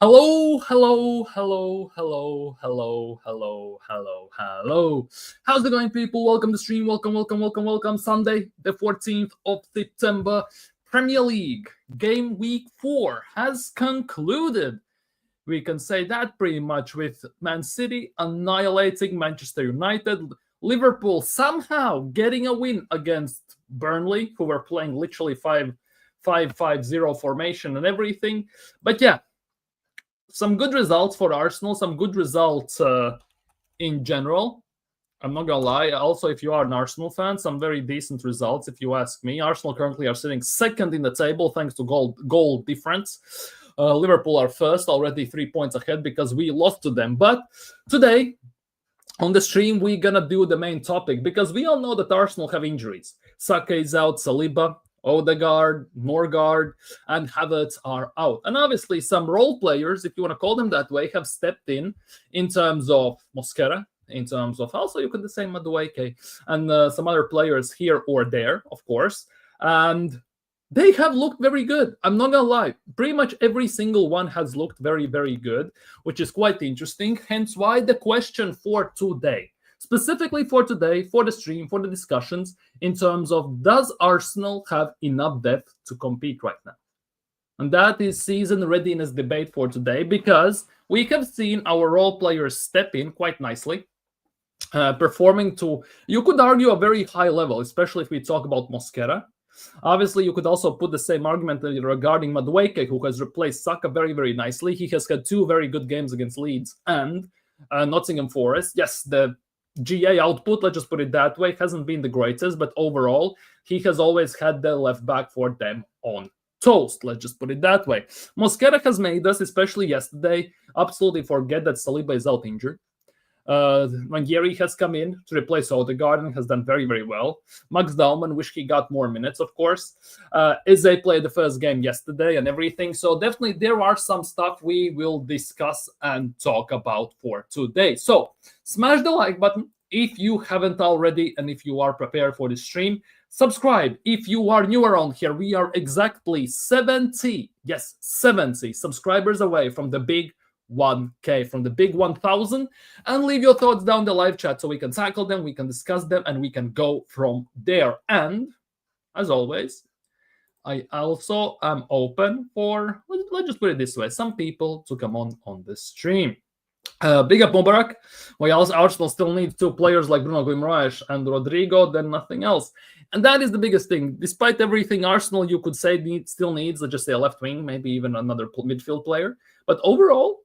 Hello, hello, hello, hello, hello, hello, hello, hello. How's it going, people? Welcome to stream. Welcome. Sunday, the 14th of September. Premier League game week 4 has concluded. We can say that pretty much with Man City annihilating Manchester United, Liverpool somehow getting a win against Burnley, who were playing literally 5-5-0 formation and everything. But yeah, some good results for Arsenal, some good results in general. I'm not gonna lie. Also, if you are an Arsenal fan, some very decent results, if you ask me. Arsenal currently are sitting second in the table thanks to goal difference. Liverpool are first, already 3 points ahead because we lost to them. But today, on the stream, we're gonna do the main topic because we all know that Arsenal have injuries. Saka is out, Saliba, Odegaard, Norgard, and Havertz are out. And obviously, some role players, if you want to call them that way, have stepped in terms of Mosquera, in terms of also you could say Madueke, and some other players here or there, of course. And they have looked very good. I'm not going to lie. Pretty much every single one has looked very, very good, which is quite interesting. Hence why the question for today, specifically for today, for the stream, for the discussions, in terms of does Arsenal have enough depth to compete right now? And that is season readiness debate for today, because we have seen our role players step in quite nicely, performing to, you could argue, a very high level, especially if we talk about Mosquera. Obviously, you could also put the same argument regarding Madueke, who has replaced Saka very, very nicely. He has had 2 very good games against Leeds and Nottingham Forest. Yes, the GA output, let's just put it that way, hasn't been the greatest, but overall, he has always had the left back for them on toast. Let's just put it that way. Mosquera has made us, especially yesterday, absolutely forget that Saliba is out injured. Ranieri has come in to replace Odegaard and has done very, very well. Max Dauman, wish he got more minutes, of course. Eze played the first game yesterday and everything. So definitely there are some stuff we will discuss and talk about for today. So smash the like button if you haven't already, and if you are prepared for the stream. Subscribe if you are new around here. We are exactly 70 subscribers away from the big 1K, from the big 1,000, and leave your thoughts down the live chat so we can tackle them, we can discuss them, and we can go from there. And as always, I also am open for, let's just put it this way, some people to come on the stream. Big up Mubarak. Well, Arsenal still needs 2 players like Bruno Guimaraes and Rodrigo, then nothing else. And that is the biggest thing. Despite everything, Arsenal, you could say, still needs, let's just say, a left wing, maybe even another midfield player. But overall,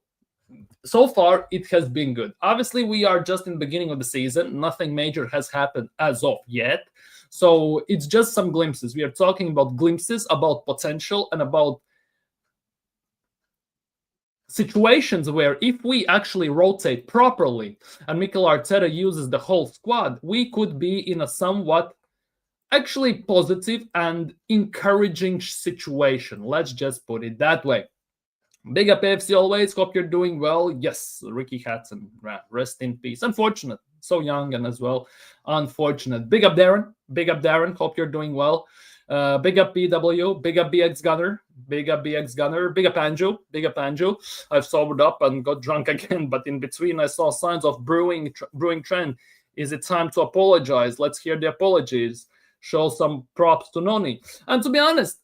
so far, it has been good. Obviously, we are just in the beginning of the season. Nothing major has happened as of yet. So it's just some glimpses. We are talking about glimpses, about potential, and about situations where if we actually rotate properly and Mikel Arteta uses the whole squad, we could be in a somewhat actually positive and encouraging situation. Let's just put it that way. Big up AFC always. Hope you're doing well. Yes, Ricky Hatton, rest in peace. Unfortunate. So young and as well unfortunate. Big up Darren. Big up Darren. Hope you're doing well. Big up BW. Big up BX Gunner. Big up BX Gunner. Big up Anju. Big up Anju. I've sobered up and got drunk again, but in between I saw signs of brewing trend. Is it time to apologize? Let's hear the apologies. Show some props to Noni. And to be honest,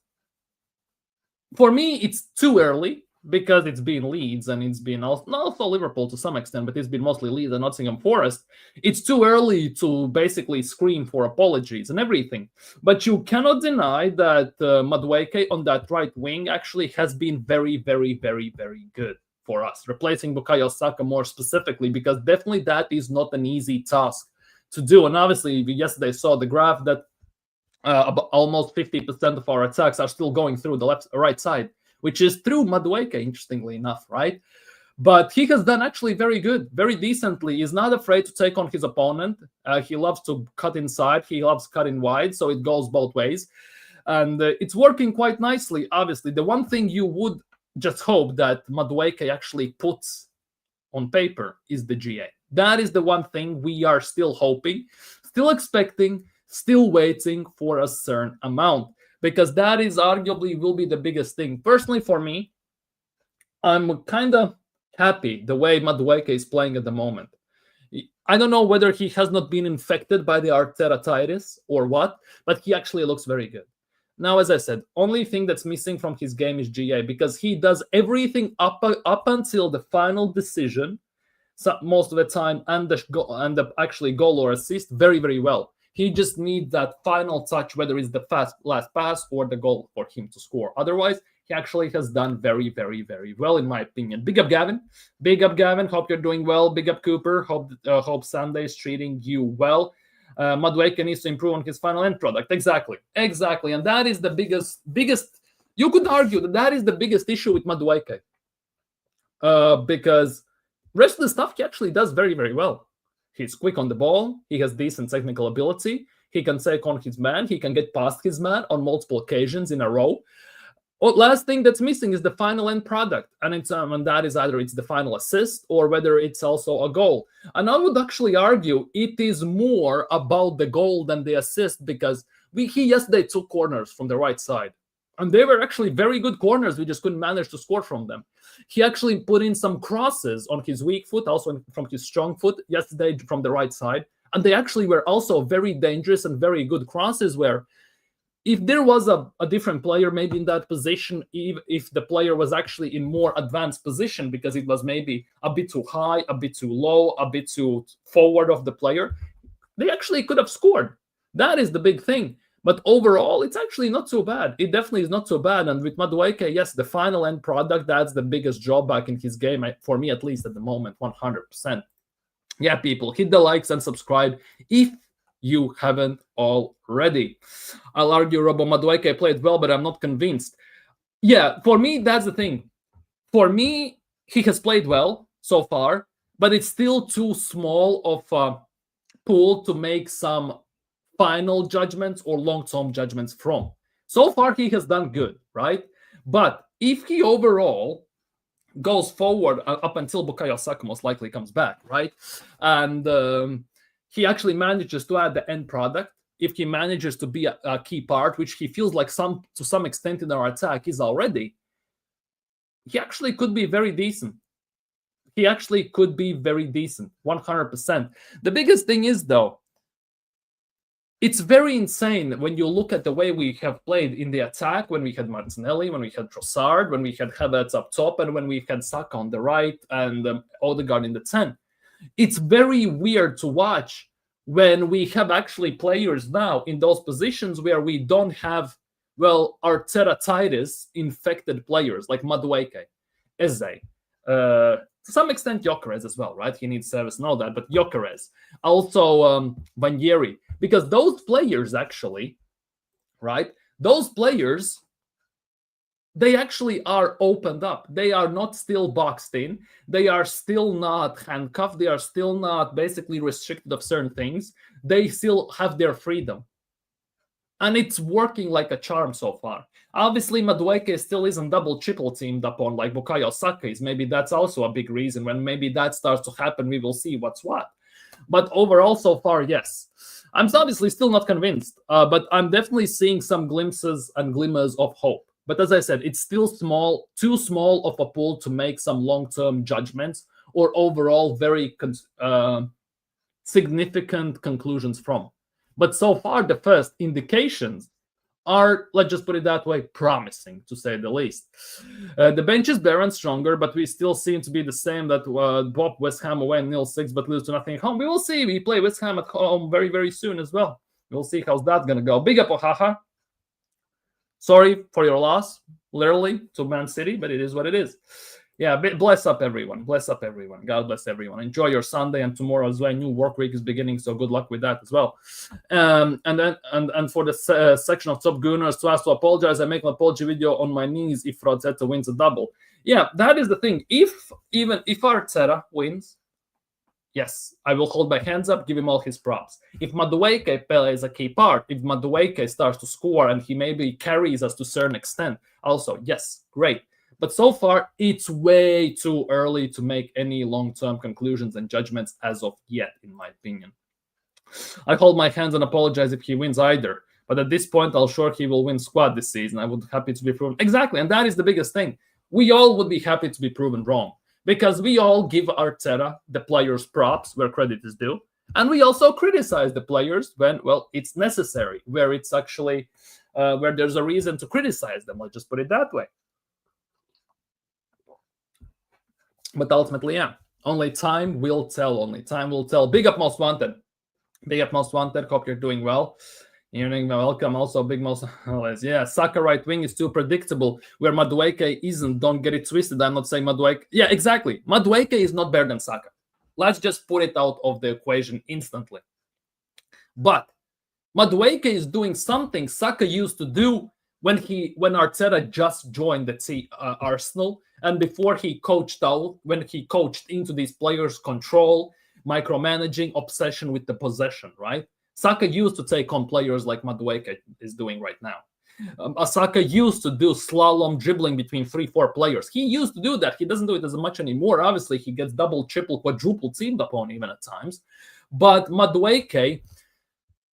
for me, it's too early, because it's been Leeds and it's been also Liverpool to some extent, but it's been mostly Leeds and Nottingham Forest. It's too early to basically scream for apologies and everything. But you cannot deny that Madueke on that right wing actually has been very, very, very, very good for us, replacing Bukayo Saka more specifically, because definitely that is not an easy task to do. And obviously, we yesterday saw the graph that almost 50% of our attacks are still going through the right side, which is through Madueke, interestingly enough, right? But he has done actually very good, very decently. He's not afraid to take on his opponent. He loves to cut inside. He loves cutting wide, so it goes both ways. And it's working quite nicely, obviously. The one thing you would just hope that Madueke actually puts on paper is the GA. That is the one thing we are still hoping, still expecting, still waiting for a certain amount, because that is arguably will be the biggest thing. Personally, for me, I'm kind of happy the way Madueke is playing at the moment. I don't know whether he has not been infected by the Arteta-titis or what, but he actually looks very good. Now, as I said, only thing that's missing from his game is GA, because he does everything up until the final decision, so most of the time, and the actually goal or assist very, very well. He just needs that final touch, whether it's the last pass or the goal for him to score. Otherwise, he actually has done very, very, very well, in my opinion. Big up, Gavin. Big up, Gavin. Hope you're doing well. Big up, Cooper. Hope Sunday is treating you well. Madueke needs to improve on his final end product. Exactly. And that is the biggest. You could argue that is the biggest issue with Madueke, because rest of the stuff he actually does very, very well. He's quick on the ball. He has decent technical ability. He can take on his man. He can get past his man on multiple occasions in a row. Last thing that's missing is the final end product, and that is either it's the final assist or whether it's also a goal. And I would actually argue it is more about the goal than the assist, because he yesterday took corners from the right side, and they were actually very good corners. We just couldn't manage to score from them. He actually put in some crosses on his weak foot, also from his strong foot yesterday from the right side, and they actually were also very dangerous and very good crosses where, if there was a different player maybe in that position, if the player was actually in more advanced position because it was maybe a bit too high, a bit too low, a bit too forward of the player, they actually could have scored. That is the big thing. But overall, it's actually not too bad. It definitely is not too bad. And with Madueke, yes, the final end product, that's the biggest drawback in his game, for me at least at the moment, 100%. Yeah, people, hit the likes and subscribe if you haven't already. I'll argue Robo Madueke played well, but I'm not convinced. Yeah, for me, that's the thing. For me, he has played well so far, but it's still too small of a pool to make some final judgments or long-term judgments from. So far, he has done good, right? But if he overall goes forward up until Bukayo Saka most likely comes back, right? And he actually manages to add the end product. If he manages to be a key part, which he feels like to some extent in our attack is already, he actually could be very decent. He actually could be very decent, 100%. The biggest thing is, though, it's very insane when you look at the way we have played in the attack, when we had Martinelli, when we had Trossard, when we had Havertz up top, and when we had Saka on the right and Odegaard in the 10. It's very weird to watch when we have actually players now in those positions where we don't have, well, Arteta-titis infected players like Madueke, Eze, to some extent Gyökeres as well, right? He needs service and all that, but Gyökeres, also Vanieri, because those players actually, right? Those players, they actually are opened up. They are not still boxed in. They are still not handcuffed. They are still not basically restricted of certain things. They still have their freedom. And it's working like a charm so far. Obviously, Madueke still isn't triple teamed up on like Bukayo Saka is. Maybe that's also a big reason. When maybe that starts to happen, we will see what's what. But overall, so far, yes. I'm obviously still not convinced, but I'm definitely seeing some glimpses and glimmers of hope. But as I said, it's still too small of a pool to make some long-term judgments or overall very significant conclusions from. But so far, the first indications are, let's just put it that way, promising, to say the least. The bench is bare and stronger, but we still seem to be the same that Bob West Ham away 0-6, but lose to nothing at home. We will see. We play West Ham at home very, very soon as well. We'll see how's that going to go. Big up, Ohaha. Sorry for your loss, literally, to Man City, but it is what it is. Yeah, bless up everyone. Bless up everyone. God bless everyone. Enjoy your Sunday, and tomorrow as well. New work week is beginning, so good luck with that as well. And for the section of Top Gooners, to ask to apologize, I make an apology video on my knees if Arteta wins a double. Yeah, that is the thing. If Arteta wins, yes, I will hold my hands up, give him all his props. If Madueke plays a key part, if Madueke starts to score and he maybe carries us to a certain extent, also, yes, great. But so far, it's way too early to make any long-term conclusions and judgments as of yet, in my opinion. I hold my hands and apologize if he wins either. But at this point, I'll sure he will win squad this season. I would be happy to be proven. Exactly, and that is the biggest thing. we all would be happy to be proven wrong, because we all give Arteta, the players, props where credit is due, and we also criticize the players when, well, it's necessary, where it's actually where there's a reason to criticize them. Let's just put it that way. But ultimately, yeah, only time will tell. Only time will tell. Big up, Most Wanted. Big up, Most Wanted. Hope you're doing well. You're doing welcome. Also, Big Most. Yeah, Saka right wing is too predictable. Where Madueke isn't. Don't get it twisted. I'm not saying Madueke. Yeah, exactly. Madueke is not better than Saka. Let's just put it out of the equation instantly. But Madueke is doing something Saka used to do when Arteta just joined the Arsenal, and before he coached out, when he coached into these players' control, micromanaging, obsession with the possession, right? Saka used to take on players like Madueke is doing right now. Saka used to do slalom dribbling between 3-4 players. He used to do that. He doesn't do it as much anymore. Obviously, he gets double, triple, quadruple teamed upon even at times. But Madueke,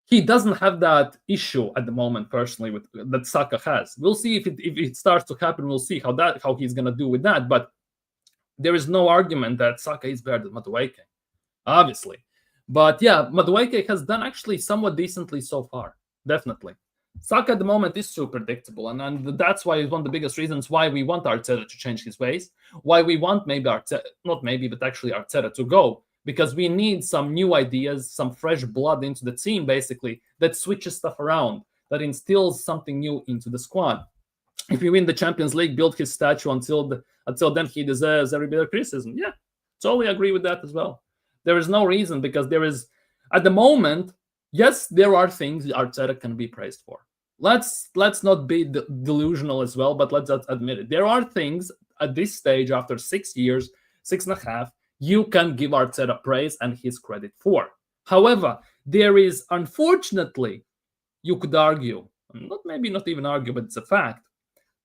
he doesn't have that issue at the moment, personally, with that Saka has. We'll see if it starts to happen. We'll see how he's going to do with that. But there is no argument that Saka is better than Madueke, obviously. But yeah, Madueke has done actually somewhat decently so far, definitely. Saka at the moment is too predictable, and that's why it's one of the biggest reasons why we want Arteta to change his ways, why we want Arteta to go, because we need some new ideas, some fresh blood into the team, basically, that switches stuff around, that instills something new into the squad. If we win the Champions League, build his statue until then, he deserves every bit of criticism. Yeah, totally agree with that as well. There is no reason, because there is, at the moment, yes, there are things Arteta can be praised for. Let's not be delusional as well, but let's admit it. There are things at this stage, after 6 years, 6.5, you can give Arteta praise and his credit for. However, there is, unfortunately, you could argue, not even argue, but it's a fact,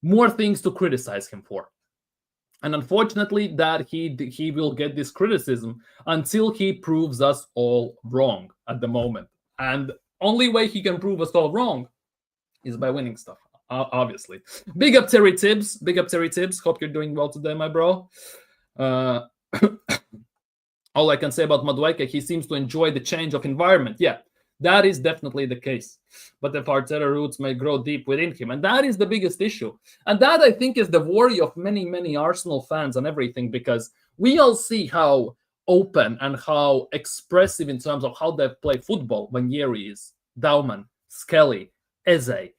more things to criticize him for. And unfortunately, that he will get this criticism until he proves us all wrong at the moment. And only way he can prove us all wrong is by winning stuff, obviously. Big up Terry Tibbs. Big up Terry Tibbs. Hope you're doing well today, my bro. All I can say about Madueke, he seems to enjoy the change of environment. Yeah, that is definitely the case. But the Arteta roots may grow deep within him, and that is the biggest issue. And that, I think, is the worry of many, many Arsenal fans and everything, because we all see how open and how expressive in terms of how they play football when Yeri is, Dauman, Skelly, Eze,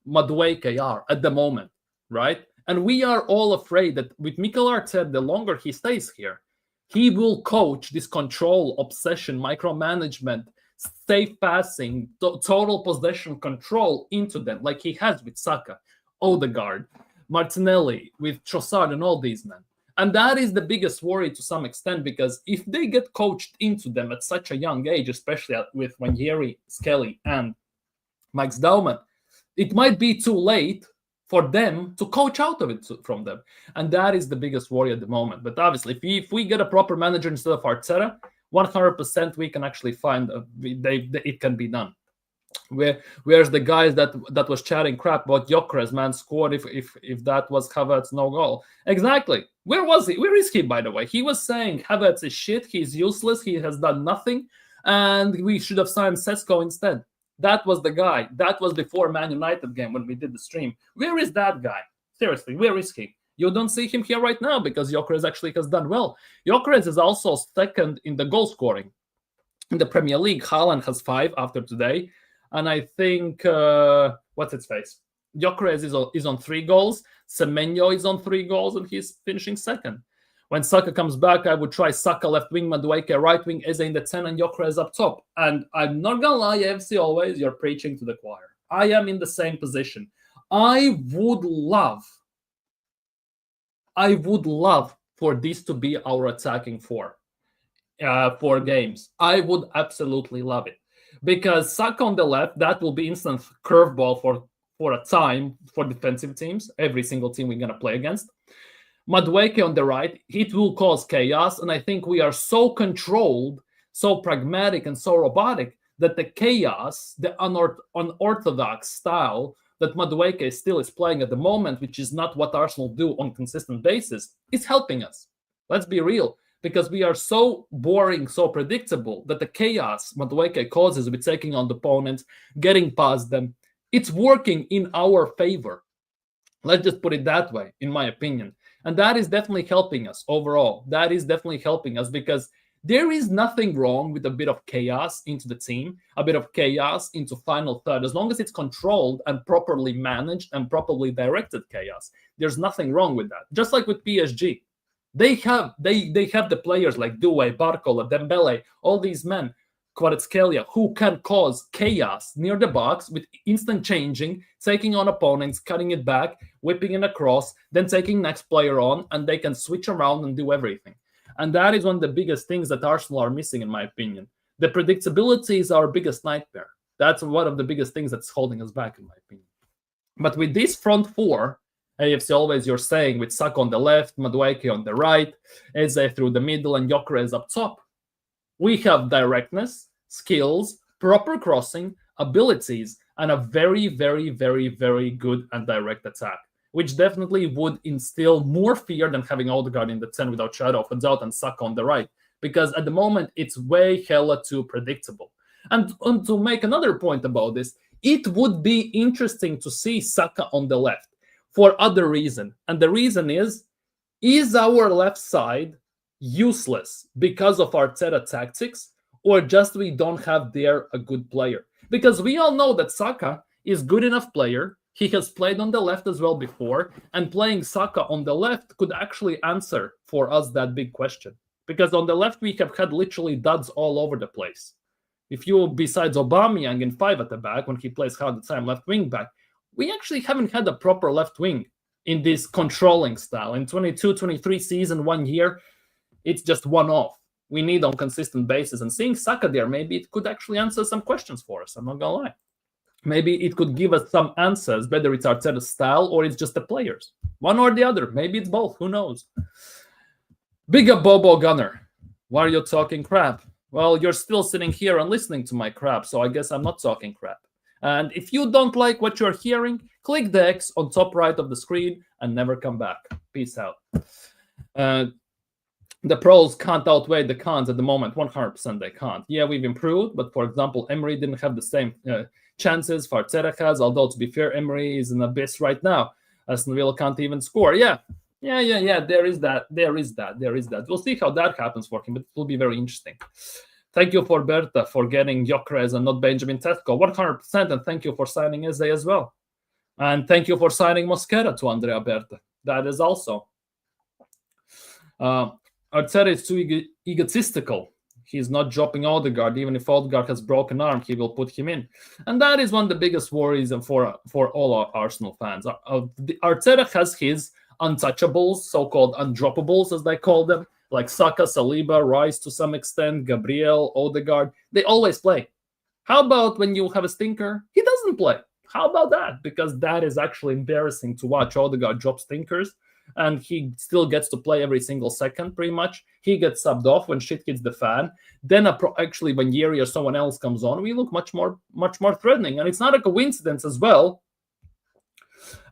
Madueke are at the moment, right? And we are all afraid that with Mikel Arteta, the longer he stays here, he will coach this control, obsession, micromanagement, safe passing, total possession control into them, like he has with Saka, Odegaard, Martinelli, with Trossard and all these men. And that is the biggest worry to some extent, because if they get coached into them at such a young age, especially with Wanjeri, Skelly, and Max Dauman, it might be too late for them to coach out of it from them. And that is the biggest worry at the moment. But obviously, if we get a proper manager instead of Arteta, 100% we can actually find it can be done. Where's the guys that was chatting crap about Gyökeres, man, scored if that was Havertz no goal? Exactly. Where was he? Where is he, by the way? He was saying Havertz is shit, he's useless, he has done nothing, and we should have signed Sesko instead. That was the guy. That was before Man United game when we did the stream. Where is that guy? Seriously, where is he? You don't see him here right now because Gyökeres actually has done well. Gyökeres is also second in the goal scoring in the Premier League. Haaland has 5 after today. And I think, what's its face? Gyökeres is on 3 goals. Semenyo is on 3 goals, and he's finishing second. When Saka comes back, I would try Saka left wing, Madueke right wing, Eze in the 10, and Gyökeres up top. And I'm not going to lie, AFC always, you're preaching to the choir. I am in the same position. I would love for this to be our attacking four games. I would absolutely love it. Because Saka on the left, that will be instant curveball for a time for defensive teams, every single team we're going to play against. Madueke on the right, it will cause chaos, and I think we are so controlled, so pragmatic, and so robotic that the chaos, the unorthodox style, that Madueke still is playing at the moment, which is not what Arsenal do on a consistent basis, is helping us. Let's be real, because we are so boring, so predictable that the chaos Madueke causes with taking on the opponents, getting past them, it's working in our favor. Let's just put it that way, in my opinion. And that is definitely helping us overall. That is definitely helping us because there is nothing wrong with a bit of chaos into the team, a bit of chaos into final third, as long as it's controlled and properly managed and properly directed chaos. There's nothing wrong with that. Just like with PSG, they have the players like Doué, Barcola, Dembele, all these men, Kvaratskhelia, who can cause chaos near the box with instant changing, taking on opponents, cutting it back, whipping it across, then taking next player on, and they can switch around and do everything. And that is one of the biggest things that Arsenal are missing, in my opinion. The predictability is our biggest nightmare. That's one of the biggest things that's holding us back, in my opinion. But with this front four, AFC always, you're saying, with Saka on the left, Madueke on the right, Eze through the middle, and Gyökeres up top, we have directness, skills, proper crossing, abilities, and a very, very, very, very good and direct attack, which definitely would instill more fear than having Odegaard in the 10 without shadow of a doubt and Saka on the right, because at the moment it's way hella too predictable. And to make another point about this, it would be interesting to see Saka on the left for other reason. And the reason is our left side useless because of Arteta tactics, or just we don't have there a good player? Because we all know that Saka is good enough player. He has played on the left as well before, and playing Saka on the left could actually answer for us that big question. Because on the left, we have had literally duds all over the place. If you, besides Aubameyang in 5 at the back, when he plays half the time left wing back, we actually haven't had a proper left wing in this controlling style. In 22-23 season, 1 year, it's just one-off. We need on consistent basis. And seeing Saka there, maybe it could actually answer some questions for us. I'm not going to lie. Maybe it could give us some answers, whether it's Arteta's style or it's just the players. One or the other. Maybe it's both. Who knows? Big up Bobo Gunner. Why are you talking crap? Well, you're still sitting here and listening to my crap, so I guess I'm not talking crap. And if you don't like what you're hearing, click the X on top right of the screen and never come back. Peace out. The pros can't outweigh the cons at the moment. 100% they can't. Yeah, we've improved, but for example, Emery didn't have the same chances Arteta has, although to be fair, Emery is in abyss right now. Aston Villa can't even score. Yeah. There is that. We'll see how that happens for him, but it will be very interesting. Thank you for Berta for getting Gyökeres and not Benjamin Sesko. 100%, and thank you for signing Eze as well. And thank you for signing Mosquera to Andrea Berta. That is also. Arteta is too egotistical. He's not dropping Odegaard. Even if Odegaard has broken arm, he will put him in. And that is one of the biggest worries for all our Arsenal fans. Arteta has his untouchables, so-called undroppables, as they call them, like Saka, Saliba, Rice to some extent, Gabriel, Odegaard. They always play. How about when you have a stinker? He doesn't play. How about that? Because that is actually embarrassing to watch. Odegaard drop stinkers, and he still gets to play every single second, pretty much. He gets subbed off when shit hits the fan. Then actually, when Yeri or someone else comes on, we look much more threatening. And it's not a coincidence as well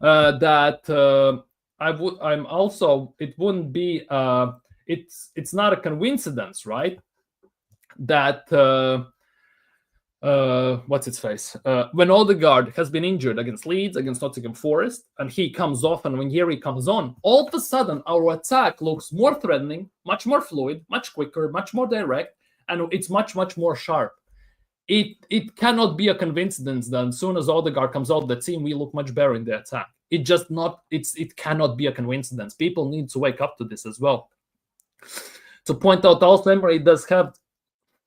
that it's not a coincidence, right? That what's its face? When Odegaard has been injured against Leeds, against Nottingham Forest, and he comes off, and when Yeri comes on, all of a sudden our attack looks more threatening, much more fluid, much quicker, much more direct, and it's much more sharp. It cannot be a coincidence that as soon as Odegaard comes out of the team, we look much better in the attack. It cannot be a coincidence. People need to wake up to this as well. To point out also, Emery does have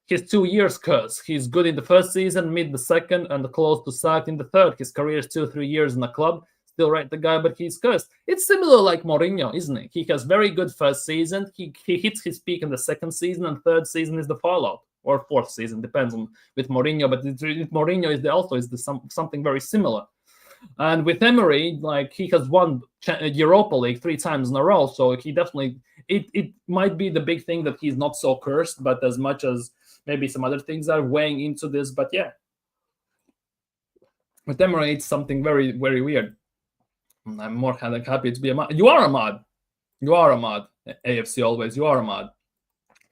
his 2 years curse. He's good in the first season, mid the second, and close to sacked in the third. His career is 2-3 years in the club. Still right the guy, but he's cursed. It's similar like Mourinho, isn't it? He has very good first season. He hits his peak in the second season, and third season is the fallout. Or fourth season, depends on with Mourinho. But with Mourinho is something very similar. And with Emery, like, he has won Europa League 3 times in a row, so he definitely it might be the big thing that he's not so cursed, but as much as maybe some other things are weighing into this. But yeah, With Emery, it's something very, very weird. I'm more kind of happy to be a mod. You are a mod. You are a mod. AFC always. You are a mod.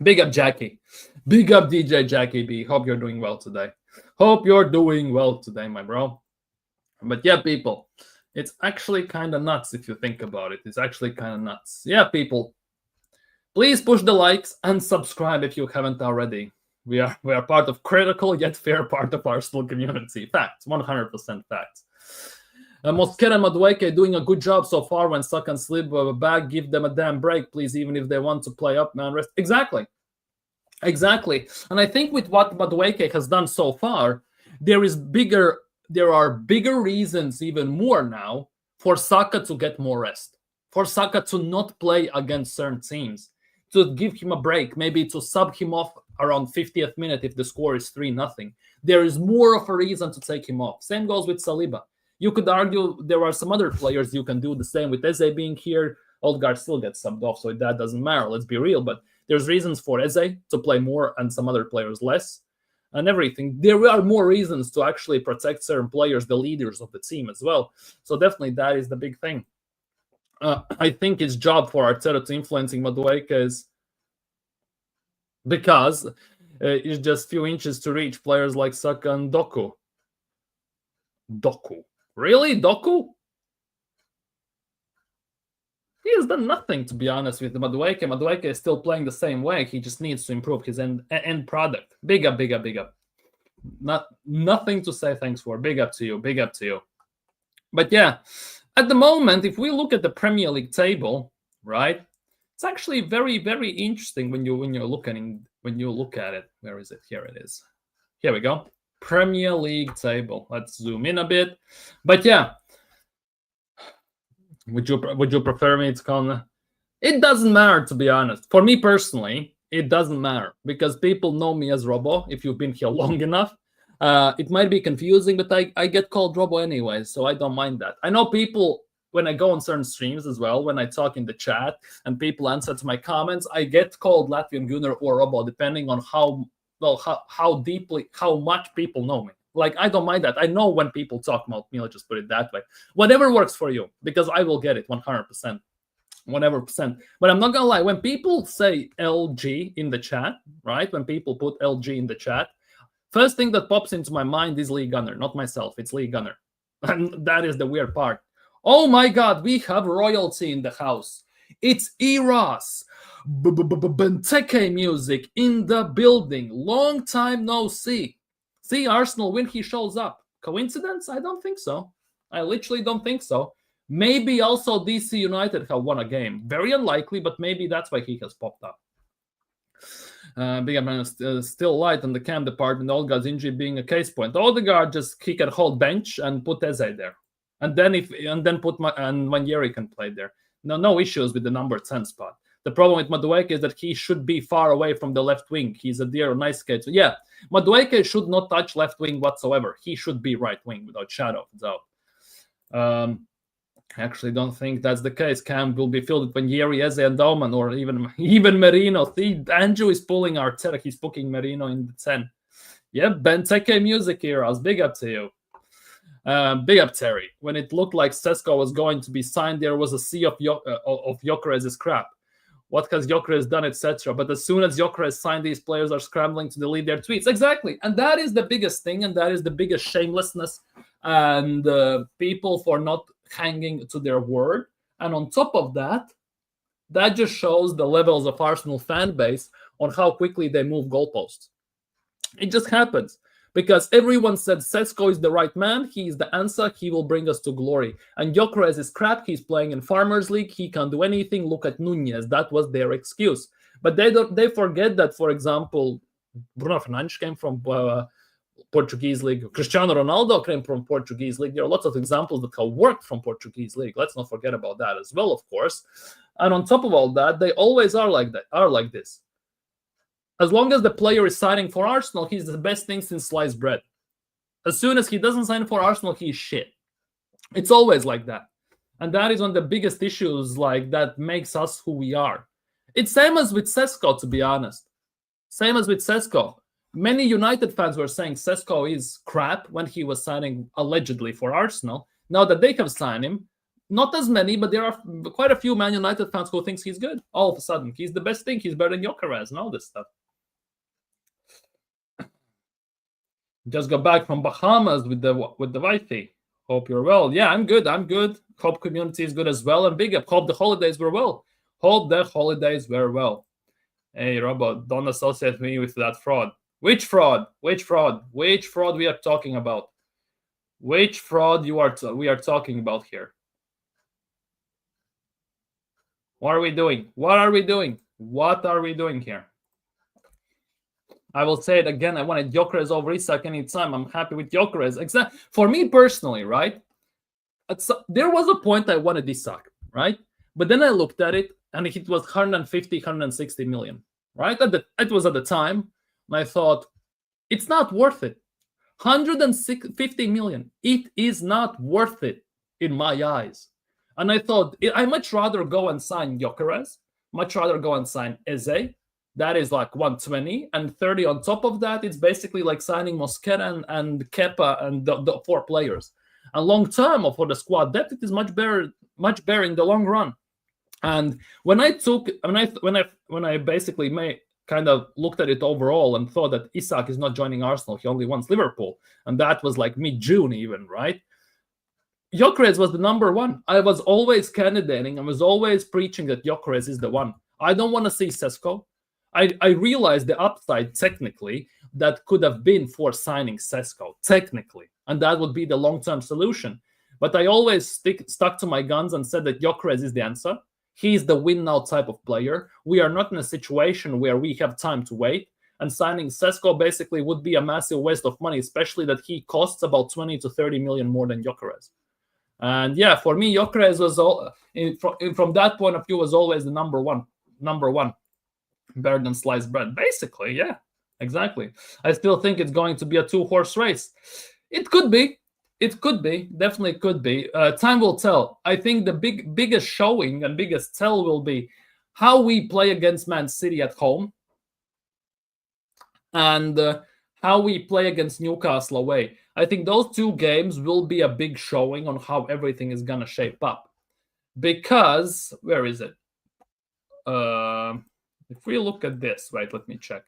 Big up, Jackie. Big up, DJ Jackie B. Hope you're doing well today. Hope you're doing well today, my bro. But yeah, people, it's actually kind of nuts if you think about it. It's actually kind of nuts. Yeah, people, please push the likes and subscribe if you haven't already. We are part of critical yet fair part of Arsenal community. Facts, 100% facts. Mosquera and Madueke doing a good job so far when Saka and slip back. Give them a damn break, please, even if they want to play up, man. Rest. Exactly. And I think with what Madueke has done so far, there are bigger reasons, even more now, for Saka to get more rest, for Saka to not play against certain teams, to give him a break, maybe to sub him off around 50th minute if the score is 3-0. There is more of a reason to take him off. Same goes with Saliba. You could argue there are some other players you can do the same with. Eze being here, Odegaard still gets subbed off, so that doesn't matter. Let's be real. But there's reasons for Eze to play more and some other players less and everything. There are more reasons to actually protect certain players, the leaders of the team as well. So definitely that is the big thing. I think his job for Arteta to influencing Madueke is because it's just few inches to reach players like Saka and Doku. Doku. Really? Doku? He has done nothing, to be honest, with Madueke. Madueke is still playing the same way. He just needs to improve his end product. Big up. Nothing to say thanks for. Big up to you. But yeah, at the moment, if we look at the Premier League table, right, it's actually very, very interesting when you look at it. Where is it? Here it is. Here we go. Premier League table. Let's zoom in a bit. But yeah, would you prefer me to come? It doesn't matter, to be honest. For me personally, it doesn't matter because people know me as Robo. If you've been here long enough, it might be confusing, but I get called Robo anyway, so I don't mind that. I know people when I go on certain streams as well, when I talk in the chat and people answer to my comments, I get called Latvian Gunner or Robo depending on how much people know me. Like, I don't mind that. I know when people talk about me, I'll just put it that way. Whatever works for you, because I will get it 100%. 100%. But I'm not going to lie. When people say LG in the chat, right? When people put LG in the chat, first thing that pops into my mind is Lee Gunner, not myself. It's Lee Gunner. And that is the weird part. Oh my God, we have royalty in the house. It's Eros. Benteke music in the building. Long time no see. See Arsenal when he shows up. Coincidence? I don't think so. I literally don't think so. Maybe also DC United have won a game. Very unlikely, but maybe that's why he has popped up. Big man is still light on the cam department. Odegaard's injury being a case point. Odegaard he can hold bench and put Eze there, and then put Manieri can play there. No issues with the number 10 spot. The problem with Madueke is that he should be far away from the left wing. He's a dear nice kid. So yeah, Madueke should not touch left wing whatsoever. He should be right wing without shadow of doubt. I actually don't think that's the case. Cam will be filled with Manieri, Eze, and Dauman, or even Merino. See, Andrew is pulling Arteta. He's booking Merino in the 10. Yeah, Benteke music heroes. Big up to you. Big up, Terry. When it looked like Sesko was going to be signed, there was a sea of Gyökeres's crap. What has Gyökeres done, etc. But as soon as Gyökeres signed, these players are scrambling to delete their tweets. Exactly. And that is the biggest thing, and that is the biggest shamelessness and people for not hanging to their word. And on top of that, that just shows the levels of Arsenal fan base on how quickly they move goalposts. It just happens. Because everyone said Sesko is the right man, he is the answer, he will bring us to glory. And Gyökeres is crap, he's playing in Farmers League, he can't do anything, look at Nunez, that was their excuse. But they forget that, for example, Bruno Fernandes came from Portuguese League, Cristiano Ronaldo came from Portuguese League. There are lots of examples that have worked from Portuguese League. Let's not forget about that as well, of course. And on top of all that, they always are like this. As long as the player is signing for Arsenal, he's the best thing since sliced bread. As soon as he doesn't sign for Arsenal, he's shit. It's always like that. And that is one of the biggest issues that makes us who we are. It's same as with Sesko, to be honest. Same as with Sesko. many United fans were saying Sesko is crap when he was signing allegedly for Arsenal. Now that they have signed him, not as many, but there are quite a few Man United fans who thinks he's good. All of a sudden, he's the best thing. He's better than Gyökeres and all this stuff. Just got back from Bahamas with the wifey. Hope you're well. Yeah, I'm good. I'm good. Hope community is good as well. And big up. Hope the holidays were well. Hope the holidays were well. Hey, Robert, don't associate me with that fraud. Which fraud? Which fraud? Which fraud we are talking about? Which fraud we are talking about here? What are we doing? What are we doing? What are we doing here? I will say it again. I wanted Gyökeres over Isak anytime. I'm happy with Gyökeres. For me personally, right? There was a point I wanted Isak, right? But then I looked at it, and it was 150, 160 million, right? It was at the time, and I thought, it's not worth it. 150 million. It is not worth it in my eyes. And I thought, I much rather go and sign Gyökeres, much rather go and sign Eze. That is like 120, and 30 on top of that. It's basically like signing Mosquera and Kepa and the 4 players. And long term, or for the squad depth, it is much better in the long run. And when I basically kind of looked at it overall and thought that Isak is not joining Arsenal, he only wants Liverpool, and that was like mid-June even, right? Gyökeres was the number one. I was always candidating. I was always preaching that Gyökeres is the one. I don't want to see Sesko. I realized the upside technically that could have been for signing Sesko, technically, and that would be the long-term solution. But I always stuck to my guns and said that Gyökeres is the answer. He's the win-now type of player. We are not in a situation where we have time to wait, and signing Sesko basically would be a massive waste of money, especially that he costs about 20 to 30 million more than Gyökeres. And yeah, for me, Gyökeres was from that point of view was always the number one. Better than sliced bread. Basically, yeah, exactly. I still think it's going to be a 2-horse race. It could be. It could be. Definitely could be. Time will tell. I think the biggest showing and biggest tell will be how we play against Man City at home and how we play against Newcastle away. I think those 2 games will be a big showing on how everything is going to shape up. Because, where is it? If we look at this, right, let me check.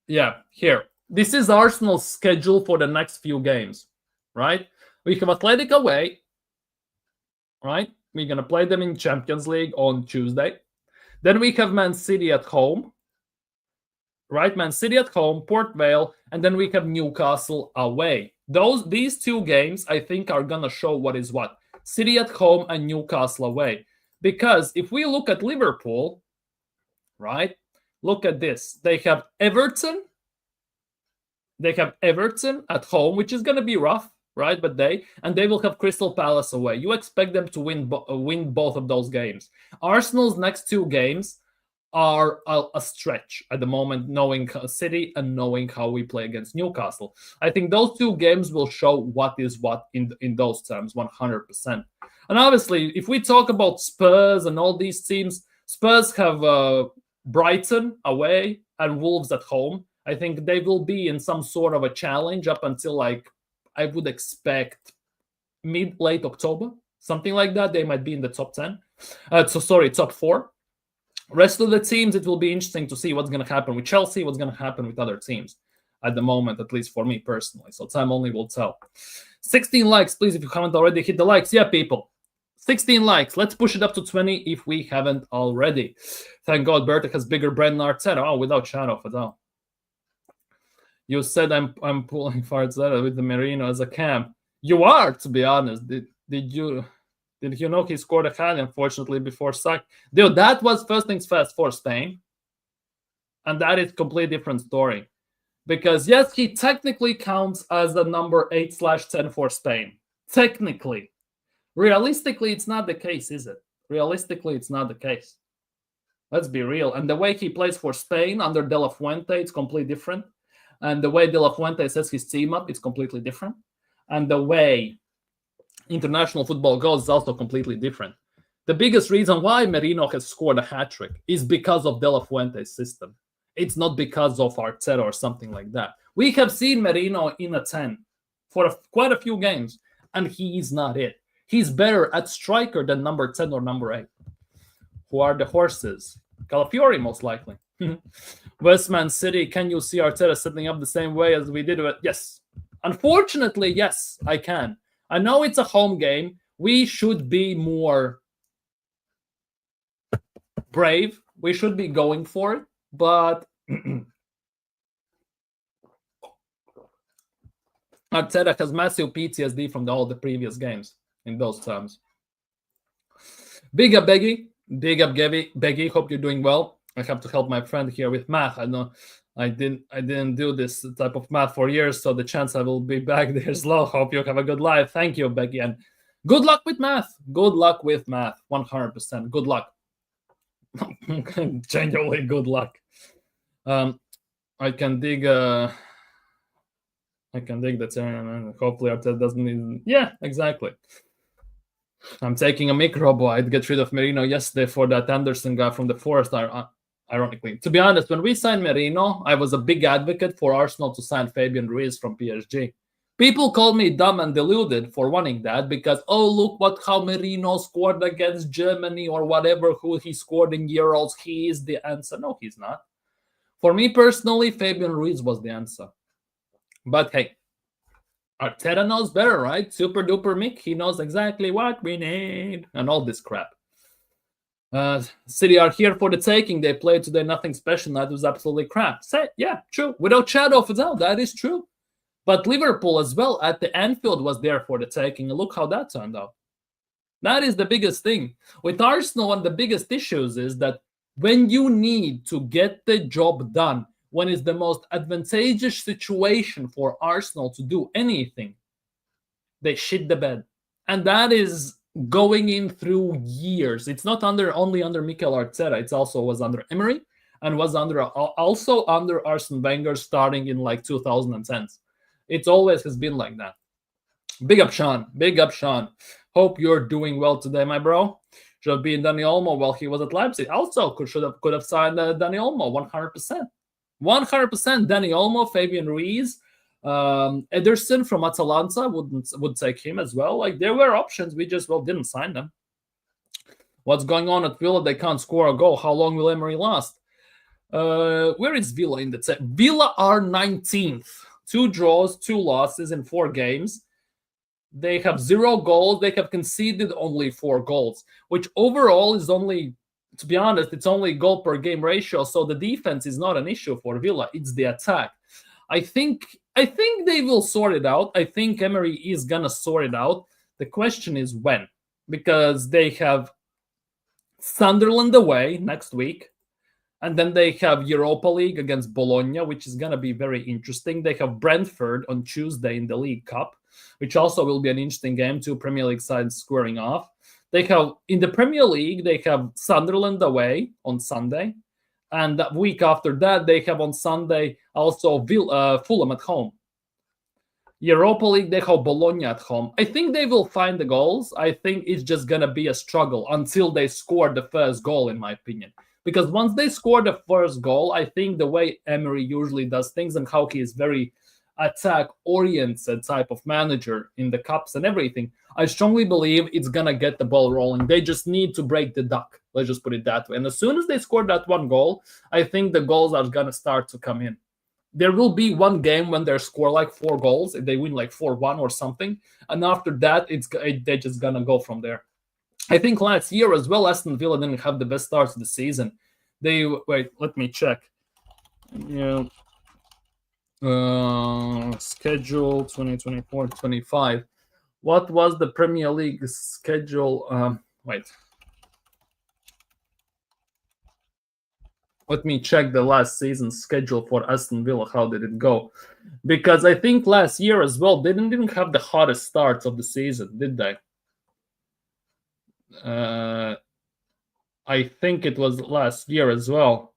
Yeah, here. This is Arsenal's schedule for the next few games, right? We have Athletic away, right? We're going to play them in Champions League on Tuesday. Then we have Man City at home, right? Man City at home, Port Vale, and then we have Newcastle away. These 2 games, I think, are going to show what is what. City at home and Newcastle away. Because if we look at Liverpool, right? Look at this. They have Everton. They have Everton at home, which is going to be rough, right? But they will have Crystal Palace away. You expect them to win both of those games. Arsenal's next 2 games are a stretch at the moment, knowing City and knowing how we play against Newcastle. I think those 2 games will show what is what in those terms, 100%. And obviously, if we talk about Spurs and all these teams, Spurs have Brighton away and Wolves at home. I think they will be in some sort of a challenge up until, like, I would expect late October, something like that. They might be in the top 10. Top 4. Rest of the teams, it will be interesting to see what's going to happen with Chelsea, what's going to happen with other teams at the moment, at least for me personally. So time only will tell. 16 likes, please, if you haven't already. Hit the likes. Yeah, people. 16 likes. Let's push it up to 20 if we haven't already. Thank God Bertek has bigger brand than Arteta. Oh, without shadow of a doubt. You said I'm pulling for Arteta with the Merino as a cam. You are, to be honest. Did you know he scored a hat, unfortunately, before sack? Dude, that was first things first for Spain. And that is a completely different story. Because, yes, he technically counts as the number 8/10 for Spain. Technically. Realistically, it's not the case, is it? Realistically, it's not the case. Let's be real. And the way he plays for Spain under De La Fuente, it's completely different. And the way De La Fuente sets his team up, it's completely different. And the way international football goes is also completely different. The biggest reason why Merino has scored a hat-trick is because of De La Fuente's system. It's not because of Arteta or something like that. We have seen Merino in a 10 for quite a few games, and he is not it. He's better at striker than number 10 or number 8. Who are the horses? Calafiori, most likely. Westman City, can you see Arteta setting up the same way as we did it? Yes. Unfortunately, yes, I can. I know it's a home game. We should be more brave. We should be going for it. But Arteta has massive PTSD from all the previous games in those terms. Big up, Beggy. Big up, Beggy. Hope you're doing well. I have to help my friend here with math. I know I didn't do this type of math for years, so the chance I will be back there is low. Hope you have a good life. Thank you, Beggy, and good luck with math. Good luck with math. 100%. Good luck. Genuinely good luck. I can dig the turn. Hopefully Arteta doesn't need. Yeah, exactly. I'm taking a microbo. I'd get rid of Merino yesterday for that Anderson guy from the Forest. Ironically, to be honest, when we signed Merino, I was a big advocate for Arsenal to sign Fabian Ruiz from PSG. People called me dumb and deluded for wanting that because, oh, look how Merino scored against Germany or whatever, who he scored in Euros. He is the answer. No, he's not. For me personally, Fabian Ruiz was the answer. But hey, Arteta knows better, right? Super duper Mick. He knows exactly what we need and all this crap. City are here for the taking. They played today, nothing special. That was absolutely crap. Yeah, true. Without shadow of a doubt, that is true. But Liverpool as well at the Anfield was there for the taking. And look how that turned out. That is the biggest thing. With Arsenal, one of the biggest issues is that when you need to get the job done, when it's the most advantageous situation for Arsenal to do anything, they shit the bed. And that is going in through years. It's not only under Mikel Arteta. It also was under Emery and was also under Arsene Wenger starting in like 2010s. It always has been like that. Big up, Sean. Big up, Sean. Hope you're doing well today, my bro. Should have been Dani Olmo while he was at Leipzig. Also, could have signed Dani Olmo 100%. 100% Dani Olmo, Fabian Ruiz, Ederson from Atalanta would take him as well. Like there were options, we just didn't sign them. What's going on at Villa? They can't score a goal. How long will Emery last? Where is Villa in the table? Villa are 19th. 2 draws, 2 losses in 4 games. They have 0 goals. They have conceded only 4 goals, which overall is only, to be honest, it's only goal per game ratio. So the defense is not an issue for Villa. It's the attack. I think they will sort it out. I think Emery is gonna sort it out. The question is when, because they have Sunderland away next week, and then they have Europa League against Bologna, which is gonna be very interesting. They have Brentford on Tuesday in the League Cup, which also will be an interesting game. 2 Premier League sides squaring off. They have in the Premier League, they have Sunderland away on Sunday. And the week after that, they have on Sunday also Fulham at home. Europa League, they have Bologna at home. I think they will find the goals. I think it's just going to be a struggle until they score the first goal, in my opinion. Because once they score the first goal, I think the way Emery usually does things and how he is very attack-oriented type of manager in the cups and everything, I strongly believe it's going to get the ball rolling. They just need to break the duck. Let's just put it that way. And as soon as they score that 1 goal, I think the goals are going to start to come in. There will be one game when they score like 4 goals, if they win like 4-1 or something. And after that, they're just going to go from there. I think last year as well, Aston Villa didn't have the best starts of the season. Let me check. Yeah. Schedule 2024-25. What was the Premier League schedule? Let me check the last season's schedule for Aston Villa. How did it go? Because I think last year as well, they didn't have the hottest starts of the season, did they? I think it was last year as well.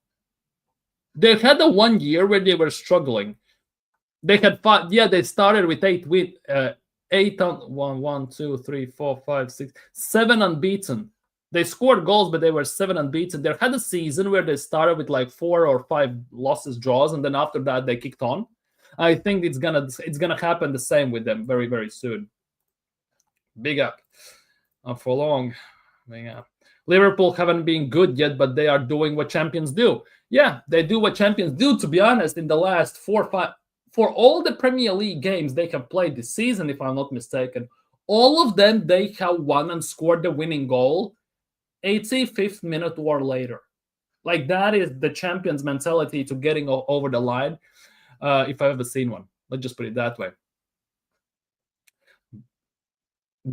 They had the 1 year where they were struggling. They had 5. Yeah, they started with 8 on 1, 2, 3, 4, 5, 6, 7 unbeaten. They scored goals, but they were 7 unbeaten. They had a season where they started with like 4 or 5 losses, draws, and then after that they kicked on. I think it's gonna happen the same with them very, very soon. Big up. For long. Yeah. Liverpool haven't been good yet, but they are doing what champions do. Yeah, they do what champions do, to be honest, in the last 4 or 5. For all the Premier League games they have played this season, if I'm not mistaken, all of them they have won and scored the winning goal 85th minute or later. Like, that is the champions mentality to getting over the line, if I've ever seen one. Let's just put it that way.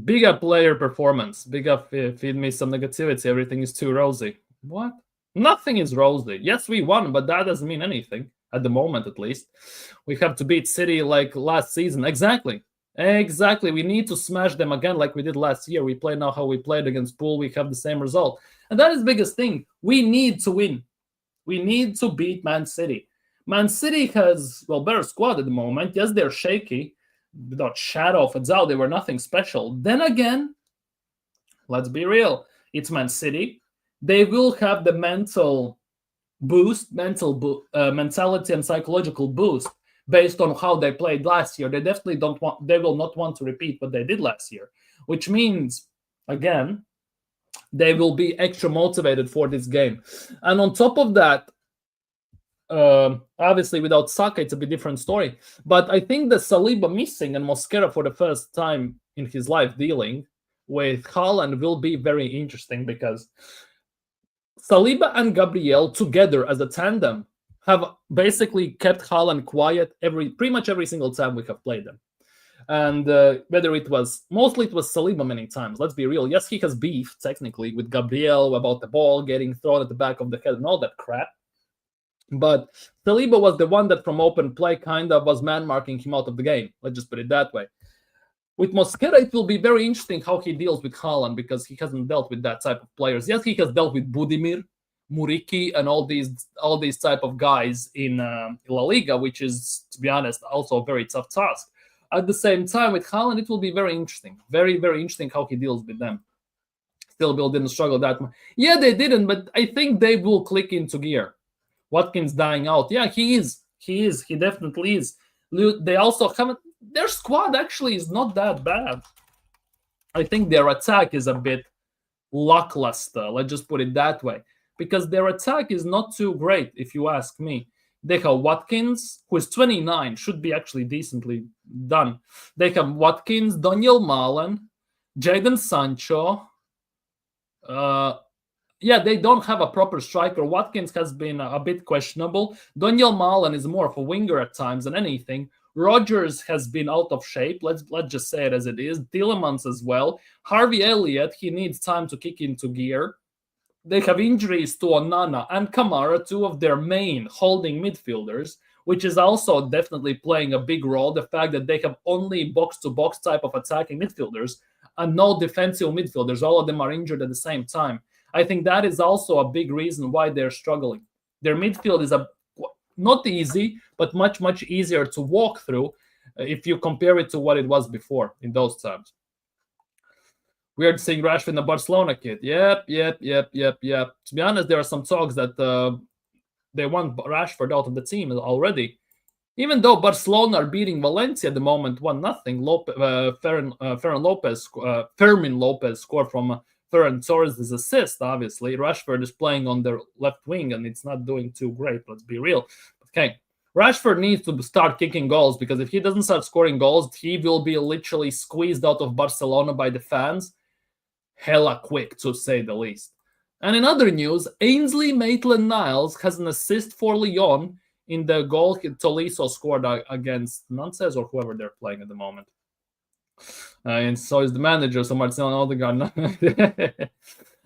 Big up player performance. Big up, feed me some negativity. Everything is too rosy. What? Nothing is rosy. Yes, we won, but that doesn't mean anything. At the moment, at least. We have to beat City like last season. Exactly. We need to smash them again like we did last year. We play now how we played against Pool. We have the same result. And that is the biggest thing. We need to win. We need to beat Man City. Man City has, well, better squad at the moment. Yes, they're shaky. Without shadow of a doubt, they were nothing special. Then again, let's be real. It's Man City. They will have the mentality and psychological boost based on how they played last year. They definitely they will not want to repeat what they did last year, which means, again, they will be extra motivated for this game. And on top of that, obviously without Saka, it's a bit different story. But I think the Saliba missing and Mosquera for the first time in his life dealing with Haaland will be very interesting, because Saliba and Gabriel together as a tandem have basically kept Haaland quiet pretty much every single time we have played them. And mostly it was Saliba many times. Let's be real. Yes, he has beef technically with Gabriel about the ball getting thrown at the back of the head and all that crap. But Saliba was the one that from open play kind of was man-marking him out of the game. Let's just put it that way. With Mosquera, it will be very interesting how he deals with Haaland, because he hasn't dealt with that type of players. Yes, he has dealt with Budimir, Muriqi, and all these type of guys in La Liga, which is, to be honest, also a very tough task. At the same time, with Haaland, it will be very interesting. Very, very interesting how he deals with them. Still, Bill didn't struggle that much. Yeah, they didn't, but I think they will click into gear. Watkins dying out. Yeah, he is. He definitely is. They also haven't. Their squad actually is not that bad. I think their attack is a bit lackluster. Let's just put it that way. Because their attack is not too great, if you ask me. They have Watkins, who is 29, should be actually decently done. They have Watkins, Daniel Malen, Jadon Sancho. Yeah, they don't have a proper striker. Watkins has been a bit questionable. Daniel Malen is more of a winger at times than anything. Rodgers has been out of shape. Let's just say it as it is. Tielemans as well. Harvey Elliott, he needs time to kick into gear. They have injuries to Onana and Kamara, two of their main holding midfielders, which is also definitely playing a big role. The fact that they have only box-to-box type of attacking midfielders and no defensive midfielders. All of them are injured at the same time. I think that is also a big reason why they're struggling. Their midfield is not easy, but much, much easier to walk through if you compare it to what it was before in those times. Weird seeing Rashford in the Barcelona kit. Yep. To be honest, there are some talks that they want Rashford out of the team already. Even though Barcelona are beating Valencia at the moment 1-0, Fermin Lopez scored from Ferran Torres' assist, obviously. Rashford is playing on the left wing, and it's not doing too great, let's be real. Okay, Rashford needs to start kicking goals, because if he doesn't start scoring goals, he will be literally squeezed out of Barcelona by the fans hella quick, to say the least. And in other news, Ainsley Maitland-Niles has an assist for Lyon in the goal Tolisso scored against Nantes or whoever they're playing at the moment. And so is the manager, so Marcelo Odegaard.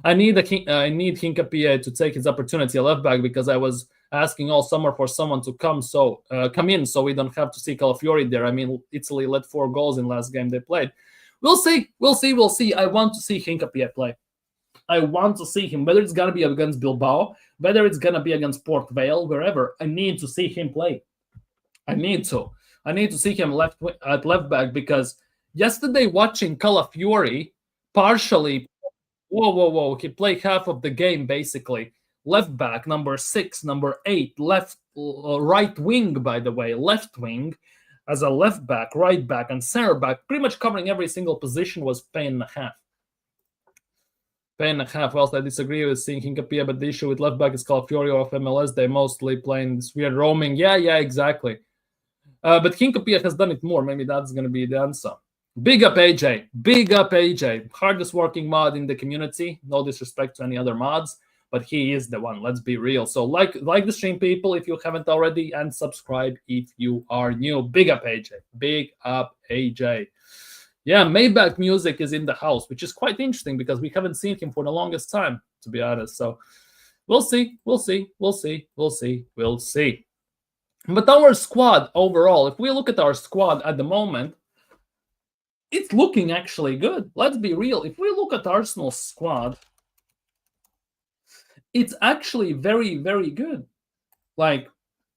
I need Hincapié to take his opportunity at left back, because I was asking all summer for someone to come in so we don't have to see Calafiori there. I mean, Italy let 4 goals in last game they played. We'll see. I want to see Hincapié play. I want to see him, whether it's going to be against Bilbao, whether it's going to be against Port Vale, wherever. I need to see him play. I need to see him at left back, because yesterday watching Calafiori partially Whoa. He played half of the game, basically. Left back, number 6, number 8, right wing, by the way, left wing, as a left back, right back, and center back, pretty much covering every single position, was Payne and a half. Whilst I disagree with seeing Hincapie, but the issue with left back is Calafiori of MLS. They mostly playing this weird roaming. Yeah, exactly. But Hincapie has done it more. Maybe that's going to be the answer. Big up AJ. Hardest working mod in the community. No disrespect to any other mods, but he is the one. Let's be real. So like the stream, people, if you haven't already, and subscribe if you are new. Big up AJ. Yeah, Maybach music is in the house, which is quite interesting because we haven't seen him for the longest time, to be honest. So we'll see. But our squad overall, if we look at our squad at the moment, it's looking actually good. Let's be real. If we look at Arsenal's squad, it's actually very, very good. Like,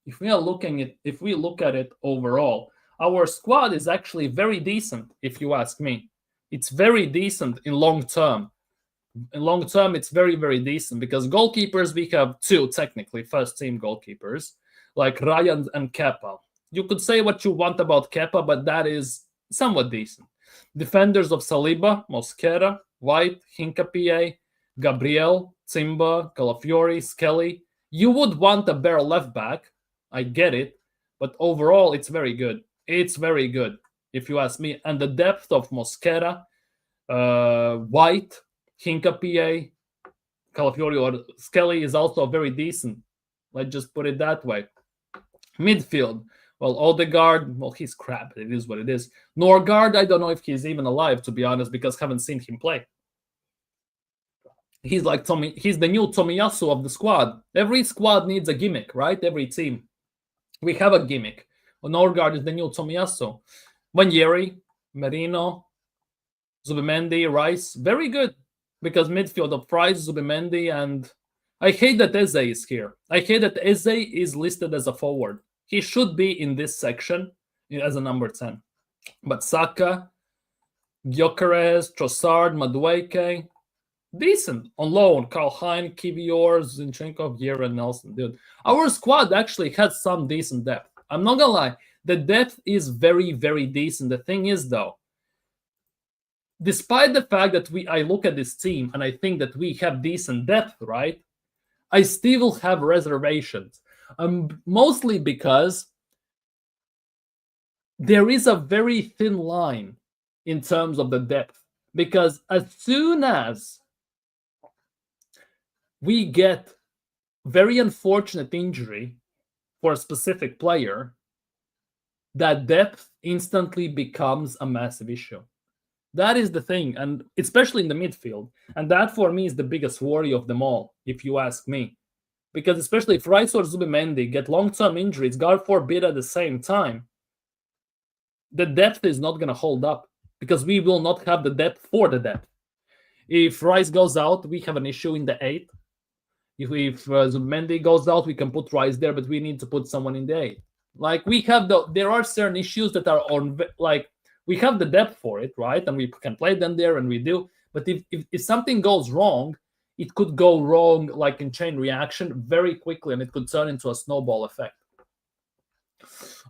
if we look at it overall, our squad is actually very decent, if you ask me. It's very decent in long term. In long term, it's very, very decent because goalkeepers, we have 2 technically first-team goalkeepers, like Ryan and Kepa. You could say what you want about Kepa, but that is somewhat decent. Defenders of Saliba, Mosquera, White, Hincapie, Gabriel, Simba, Calafiori, Skelly. You would want a better left back. I get it. But overall, it's very good. It's very good, if you ask me. And the depth of Mosquera, White, Hincapie, Calafiori, or Skelly is also very decent. Let's just put it that way. Midfield. Well, Odegaard, well, he's crap. It is what it is. Norgard, I don't know if he's even alive, to be honest, because I haven't seen him play. He's like he's the new Tomiyasu of the squad. Every squad needs a gimmick, right? Every team. We have a gimmick. Norgard is the new Tomiyasu. Wanyeri, Merino, Zubimendi, Rice. Very good. Because midfield of Price, Zubimendi, and I hate that Eze is here. I hate that Eze is listed as a forward. He should be in this section as a number 10. But Saka, Gyökeres, Trossard, Madueke, decent. On loan, Karl Hein, Kivior, Zinchenko, Vieira, Nelson. Dude, our squad actually has some decent depth. I'm not gonna lie. The depth is very, very decent. The thing is, though, despite the fact that I look at this team and I think that we have decent depth, right? I still have reservations. Mostly because there is a very thin line in terms of the depth. Because as soon as we get very unfortunate injury for a specific player, that depth instantly becomes a massive issue. That is the thing, and especially in the midfield. And that, for me, is the biggest worry of them all, if you ask me. Because especially if Rice or Zubimendi get long-term injuries, God forbid, at the same time, the depth is not going to hold up because we will not have the depth for the depth. If Rice goes out, we have an issue in the 8. If Zubimendi goes out, we can put Rice there, but we need to put someone in the 8. Like, there are certain issues that are on, like, we have the depth for it, right? And we can play them there, and we do. But if something goes wrong, it could go wrong, like in chain reaction, very quickly, and it could turn into a snowball effect.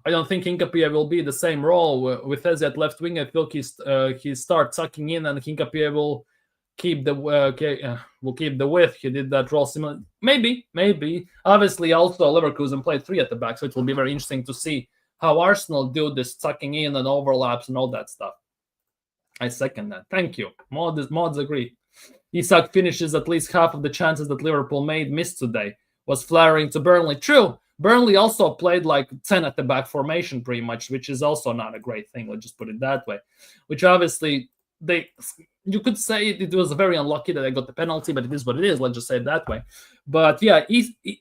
I don't think Hincapie will be the same role with Eze at left wing. I feel he starts tucking in, and Hincapie will keep the width. He did that role similar. Maybe. Obviously, also Leverkusen played 3 at the back, so it will be very interesting to see how Arsenal do this tucking in and overlaps and all that stuff. I second that. Thank you. Mods agree. Isak finishes at least half of the chances that Liverpool missed today. Was flattering to Burnley. True. Burnley also played like 10 at the back formation pretty much, which is also not a great thing. Let's just put it that way. Which obviously, you could say it was very unlucky that they got the penalty, but it is what it is. Let's just say it that way. But yeah,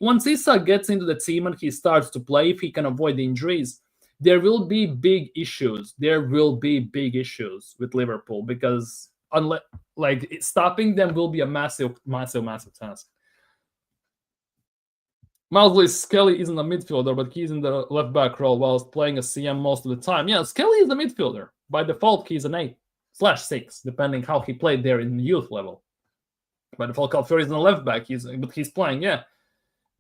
once Isak gets into the team and he starts to play, if he can avoid injuries, there will be big issues. There will be big issues with Liverpool because stopping them will be a massive task. Mildly, Skelly isn't a midfielder, but he's in the left back role whilst playing a CM most of the time. Yeah, Skelly is a midfielder. By default, he's an 8/6, depending how he played there in the youth level. But Falcao Fiore is on the left back, but he's playing, yeah.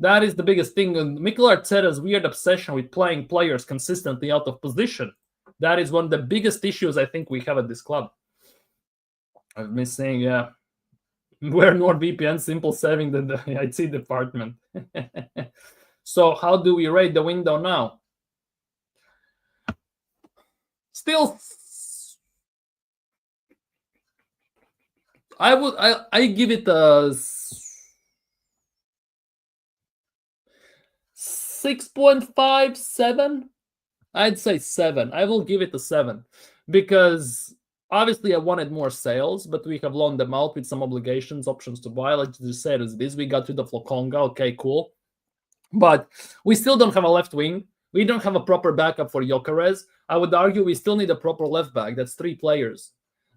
That is the biggest thing. And Mikel Arteta's weird obsession with playing players consistently out of position. That is one of the biggest issues I think we have at this club. I've been saying, yeah, we're NordVPN simple saving the IT department. So how do we rate the window now? Still, I give it a 6.5, 7. I'd say 7. I will give it a 7 because obviously I wanted more sales, but we have loaned them out with some obligations, options to buy. Like you said, is this we got rid of Lokonga. Okay, cool. But we still don't have a left wing. We don't have a proper backup for Gyökeres. I would argue we still need a proper left back. That's 3 players.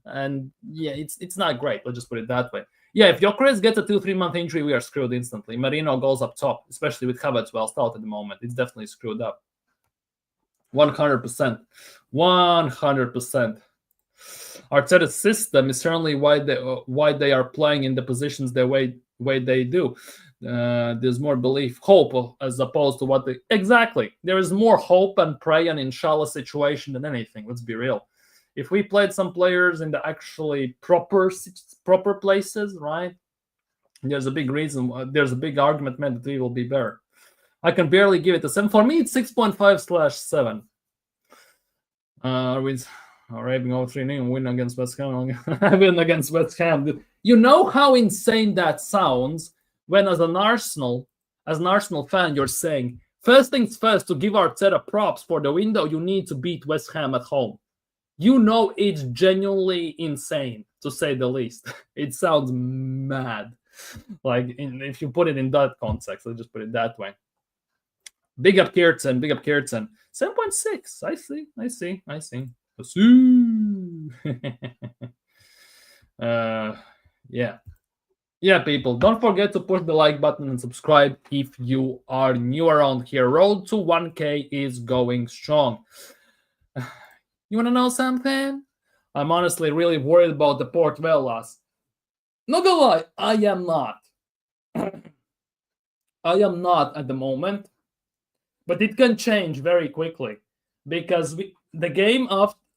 And yeah, it's not great. Let's just put it that way. Yeah, if Gyökeres gets a 2-3 month injury, we are screwed instantly. Marino goes up top, especially with Havertz well out at the moment. It's definitely screwed up. 100%. 100%. Arteta's system is certainly why they are playing in the positions the way they do. There's more belief, hope, as opposed to what they... Exactly. There is more hope and pray and inshallah situation than anything. Let's be real. If we played some players in the actually proper places, right? There's a big reason. There's a big argument made that we will be better. I can barely give it a 7. For me, it's 6.5/7. With Raving over 3-0 win against West Ham. Win against West Ham. You know how insane that sounds when, as an Arsenal fan, you're saying, first things first, to give Arteta props for the window, you need to beat West Ham at home. You know it's genuinely insane, to say the least. It sounds mad. Like, if you put it in that context, let's just put it that way. Big up Kierton. 7.6. I see. Yeah, people, don't forget to push the like button and subscribe if you are new around here. Road to 1K is going strong. You want to know something? I'm honestly really worried about the Port Vale loss. Not gonna lie, I am not. I am not at the moment, but it can change very quickly because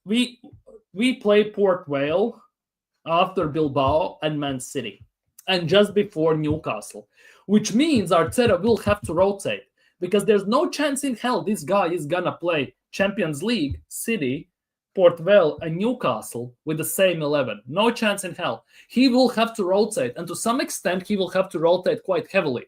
we play Port Vale after Bilbao and Man City and just before Newcastle, which means Arteta will have to rotate because there's no chance in hell this guy is gonna play Champions League, City, Port Vale, and Newcastle with the same 11. No chance in hell. He will have to rotate, and to some extent, he will have to rotate quite heavily.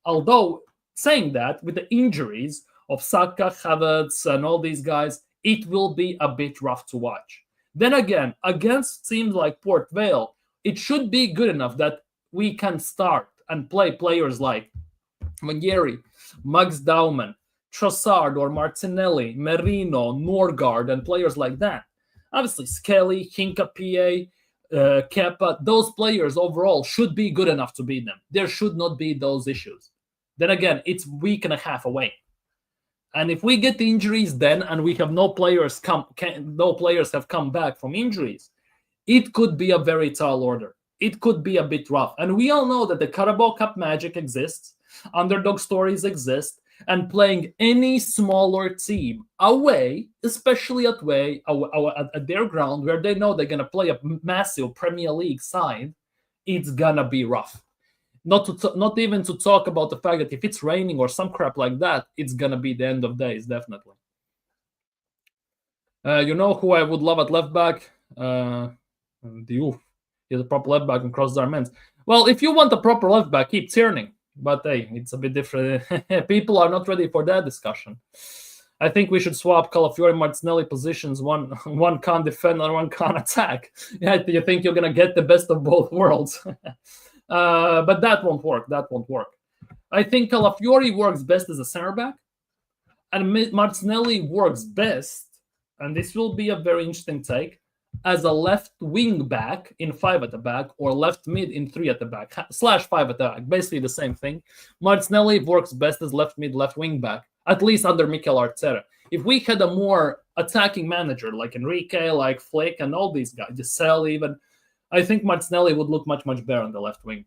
Although, saying that, with the injuries of Saka, Havertz, and all these guys, it will be a bit rough to watch. Then again, against teams like Port Vale, it should be good enough that we can start and play players like Mangeri, Max Dauman, Trossard or Martinelli, Merino, Norgard, and players like that. Obviously, Skelly, Hincapié, Kepa, those players overall should be good enough to beat them. There should not be those issues. Then again, it's a week and a half away. And if we get the injuries then, and we have no players have come back from injuries, it could be a very tall order. It could be a bit rough. And we all know that the Carabao Cup magic exists, underdog stories exist, and playing any smaller team away, especially at their ground where they know they're going to play a massive Premier League side, it's going to be rough. Not even to talk about the fact that if it's raining or some crap like that, it's going to be the end of days, definitely. You know who I would love at left back? Diouf. He's a proper left back and crosses our men. Well, if you want a proper left back, keep Tierney. But hey, it's a bit different. People are not ready for that discussion. I think we should swap Calafiori and Martinelli positions. One can't defend and one can't attack. Yeah, you think you're going to get the best of both worlds. But that won't work. I think Calafiori works best as a center back. And Martinelli works best, and this will be a very interesting take, as a left wing back in 5 at the back or left mid in 3 at the back /5 at the back. Basically the same thing. Martinelli works best as left mid, left wing back, at least under Mikel Arteta. If we had a more attacking manager like Enrique, like Flick, and all these guys, Giselle even, I think Martinelli would look much, much better on the left wing.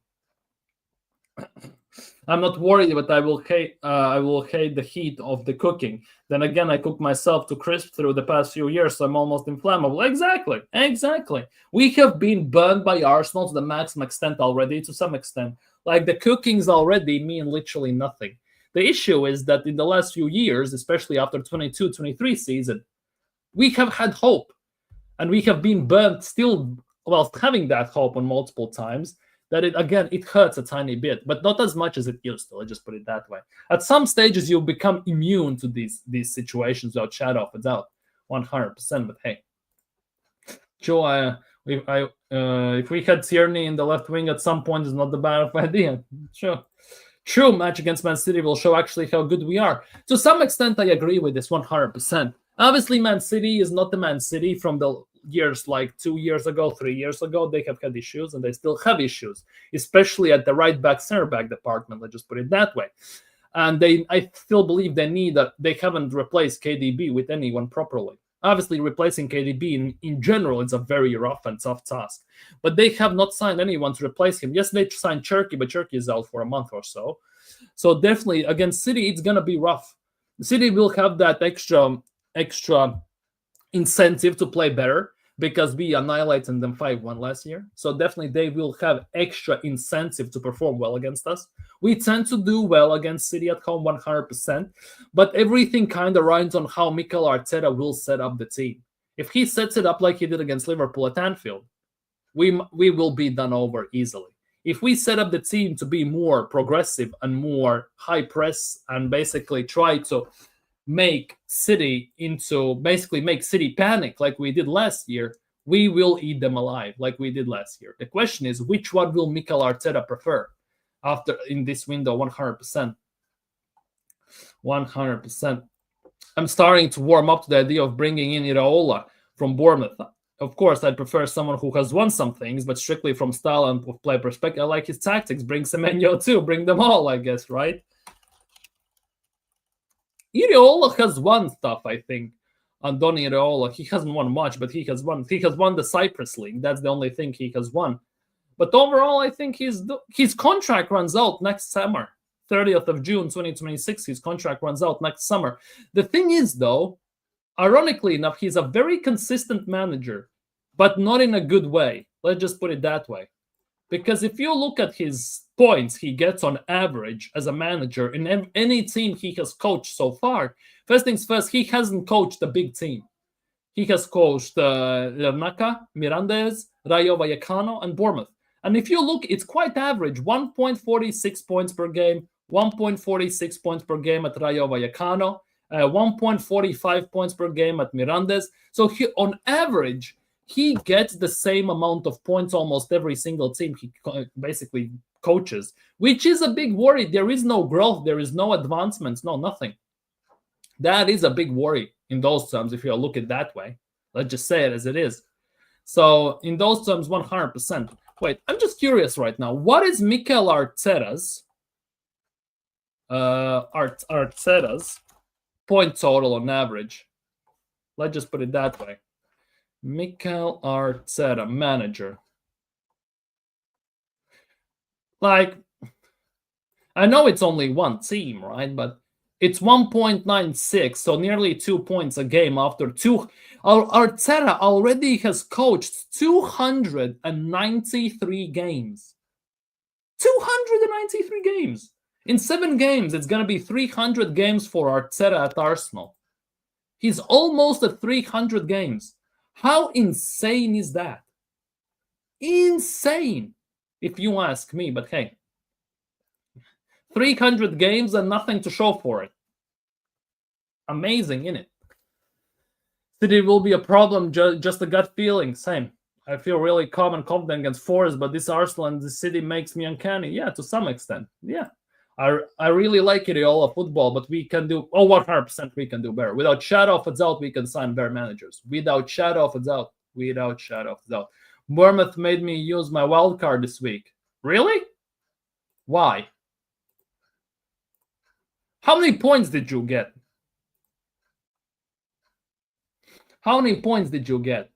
I'm not worried, but I will hate the heat of the cooking. Then again, I cook myself to crisp through the past few years, so I'm almost inflammable. Exactly. We have been burned by Arsenal to the maximum extent already, to some extent. Like, the cookings already mean literally nothing. The issue is that in the last few years, especially after 22-23 season, we have had hope. And we have been burnt still, while having that hope on multiple times, that it hurts a tiny bit, but not as much as it used to. Let's just put it that way. At some stages, you become immune to these situations without shadow of a doubt, 100%. But hey, Joe, if we had Tierney in the left wing at some point, is not the bad of idea. Sure. True, match against Man City will show actually how good we are. To some extent, I agree with this 100%. Obviously, Man City is not the Man City from the years like 2 years ago, 3 years ago. They have had issues, and they still have issues, especially at the right back, center back department. Let's just put it that way. And I still believe they haven't replaced KDB with anyone properly. Obviously, replacing KDB in general is a very rough and tough task. But they have not signed anyone to replace him. Yes, they signed Cherky, but Cherky is out for a month or so. So definitely, against City, it's going to be rough. City will have that extra incentive to play better because we annihilated them 5-1 last year. So definitely they will have extra incentive to perform well against us. We tend to do well against City at home 100%, but everything kind of rides on how Mikel Arteta will set up the team. If he sets it up like he did against Liverpool at Anfield, we will be done over easily. If we set up the team to be more progressive and more high press and basically try to make City panic like we did last year, we will eat them alive like we did last year. The question is, which one will Mikel Arteta prefer in this window? 100%. I'm starting to warm up to the idea of bringing in Iraola from Bournemouth. Of course, I'd prefer someone who has won some things, but strictly from style and play perspective, I like his tactics. Bring Semenyo too. Bring them all, I guess, right? Iraola has won stuff, I think. Andoni Iraola, he hasn't won much, but he has won. He has won the Cyprus League. That's the only thing he has won. But overall, I think his contract runs out next summer. 30th of June, 2026, his contract runs out next summer. The thing is, though, ironically enough, he's a very consistent manager, but not in a good way. Let's just put it that way. Because if you look at his points he gets on average as a manager in any team he has coached so far, first things first, he hasn't coached a big team. He has coached Larnaca, Mirandes, Rayo Vallecano, and Bournemouth. And if you look, it's quite average. 1.46 points per game, 1.46 points per game at Rayo Vallecano, 1.45 points per game at Mirandes. So on average, he gets the same amount of points almost every single team he basically coaches, which is a big worry. There is no growth. There is no advancements. No, nothing. That is a big worry in those terms if you look at it that way. Let's just say it as it is. So in those terms, 100%. Wait, I'm just curious right now. What is Mikel Arteta's point total on average? Let's just put it that way. Mikel Arteta, manager. Like, I know it's only one team, right? But it's 1.96, so nearly 2 points a game after two. Arteta already has coached 293 games. 293 games. In 7 games, it's going to be 300 games for Arteta at Arsenal. He's almost at 300 games. How insane is that? Insane, if you ask me. But hey, 300 games and nothing to show for it. Amazing, innit? City will be a problem, just a gut feeling. Same. I feel really calm and confident against Forest, but this Arsenal and this City makes me uncanny. Yeah, to some extent. Yeah. I really like Iraola football, but we can do 100% we can do better. Without shadow of a doubt, we can sign better managers. Without shadow of a doubt. Without shadow of a doubt. Bournemouth made me use my wild card this week. Really? Why? How many points did you get? How many points did you get?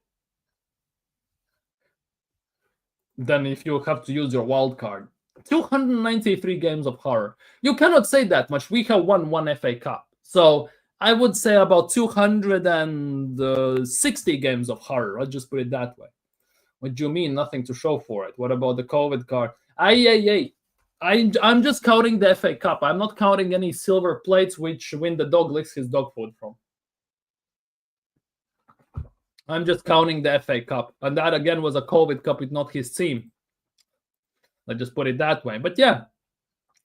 than if you have to use your wild card. 293 games of horror. You cannot say that much. We have won one FA Cup. So I would say about 260 games of horror. I'll just put it that way. What do you mean? Nothing to show for it. What about the COVID card? I'm just counting the FA Cup. I'm not counting any silver plates which when the dog licks his dog food from. I'm just counting the FA Cup. And that, again, was a COVID Cup with not his team. Let's just put it that way. But yeah,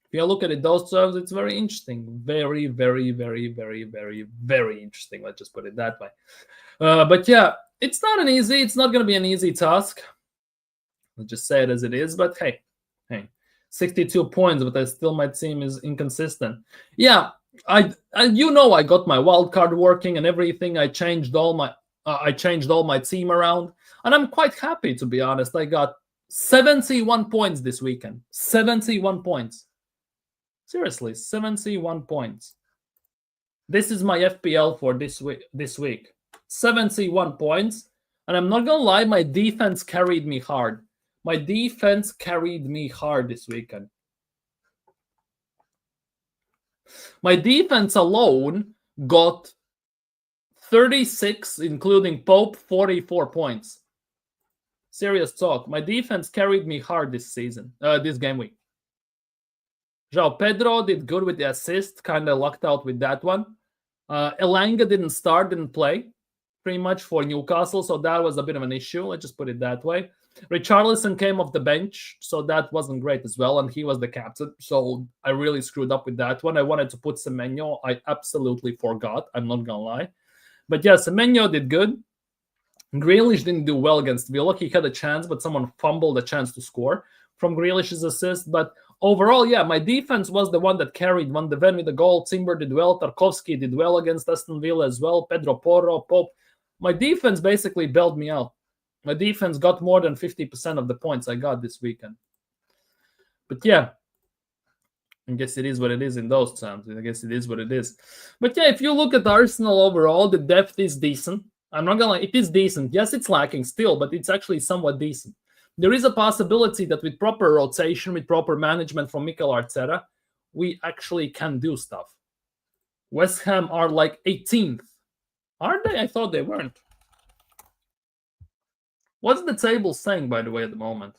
if you look at it those terms, it's very interesting. Very, very, very, very, very, very interesting. Let's just put it that way. But yeah, it's not going to be an easy task. Let's just say it as it is. But hey, 62 points, but my team is inconsistent. Yeah, I got my wild card working and everything. I changed all my team around, and I'm quite happy, to be honest. I got 71 points this weekend. 71 points. Seriously, 71 points. This is my FPL for this week. 71 points. And I'm not going to lie, my defense carried me hard. My defense carried me hard this weekend. My defense alone got 36, including Pope, 44 points. Serious talk. My defense carried me hard this game week. João Pedro did good with the assist, kind of lucked out with that one. Elanga didn't play pretty much for Newcastle, so that was a bit of an issue. Let's just put it that way. Richarlison came off the bench, so that wasn't great as well, and he was the captain, so I really screwed up with that one. I wanted to put Semenyo. I absolutely forgot. I'm not going to lie. But yeah, Semenyo did good. Grealish didn't do well against Villa. He had a chance, but someone fumbled a chance to score from Grealish's assist. But overall, yeah, my defense was the one that carried Van de Ven with the goal. Timber did well. Tarkovsky did well against Aston Villa as well. Pedro Porro, Pope. My defense basically bailed me out. My defense got more than 50% of the points I got this weekend. But yeah, I guess it is what it is in those terms. I guess it is what it is. But yeah, if you look at Arsenal overall, the depth is decent. I'm not going to lie, it is decent. Yes, it's lacking still, but it's actually somewhat decent. There is a possibility that with proper rotation, with proper management from Mikel Arteta, we actually can do stuff. West Ham are like 18th. Aren't they? I thought they weren't. What's the table saying, by the way, at the moment?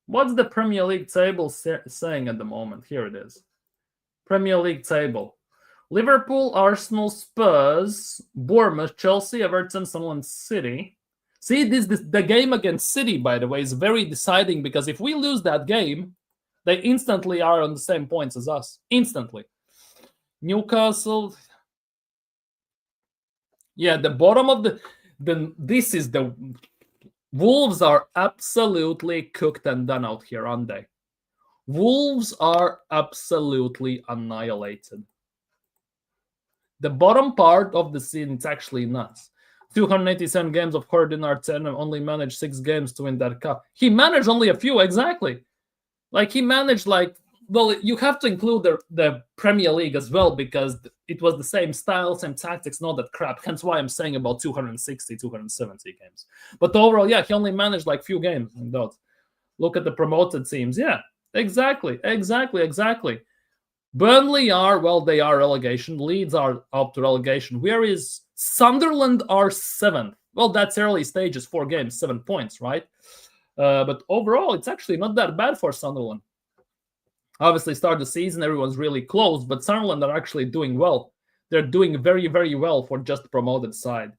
What's the Premier League table saying at the moment? Here it is. Premier League table. Liverpool, Arsenal, Spurs, Bournemouth, Chelsea, Everton, Sunderland, City. See, the game against City, by the way, is very deciding, because if we lose that game, they instantly are on the same points as us. Instantly. Newcastle. Yeah, the bottom of this is the Wolves are absolutely cooked and done out here, aren't they? Wolves are absolutely annihilated. The bottom part of the scene, it's actually nuts. 287 games of Jordan Arteta, only managed 6 games to win that cup. He managed only a few, exactly. Like, he managed, well, you have to include the Premier League as well, because it was the same style, same tactics, not that crap. Hence why I'm saying about 260, 270 games. But overall, yeah, he only managed few games in those. Look at the promoted teams. Yeah, exactly. Burnley they are relegation. Leeds are up to relegation. Where is Sunderland are 7th? Well, that's early stages, 4 games, 7 points, right? But overall, it's actually not that bad for Sunderland. Obviously, start the season, everyone's really close, but Sunderland are actually doing well. They're doing very, very well for just the promoted side.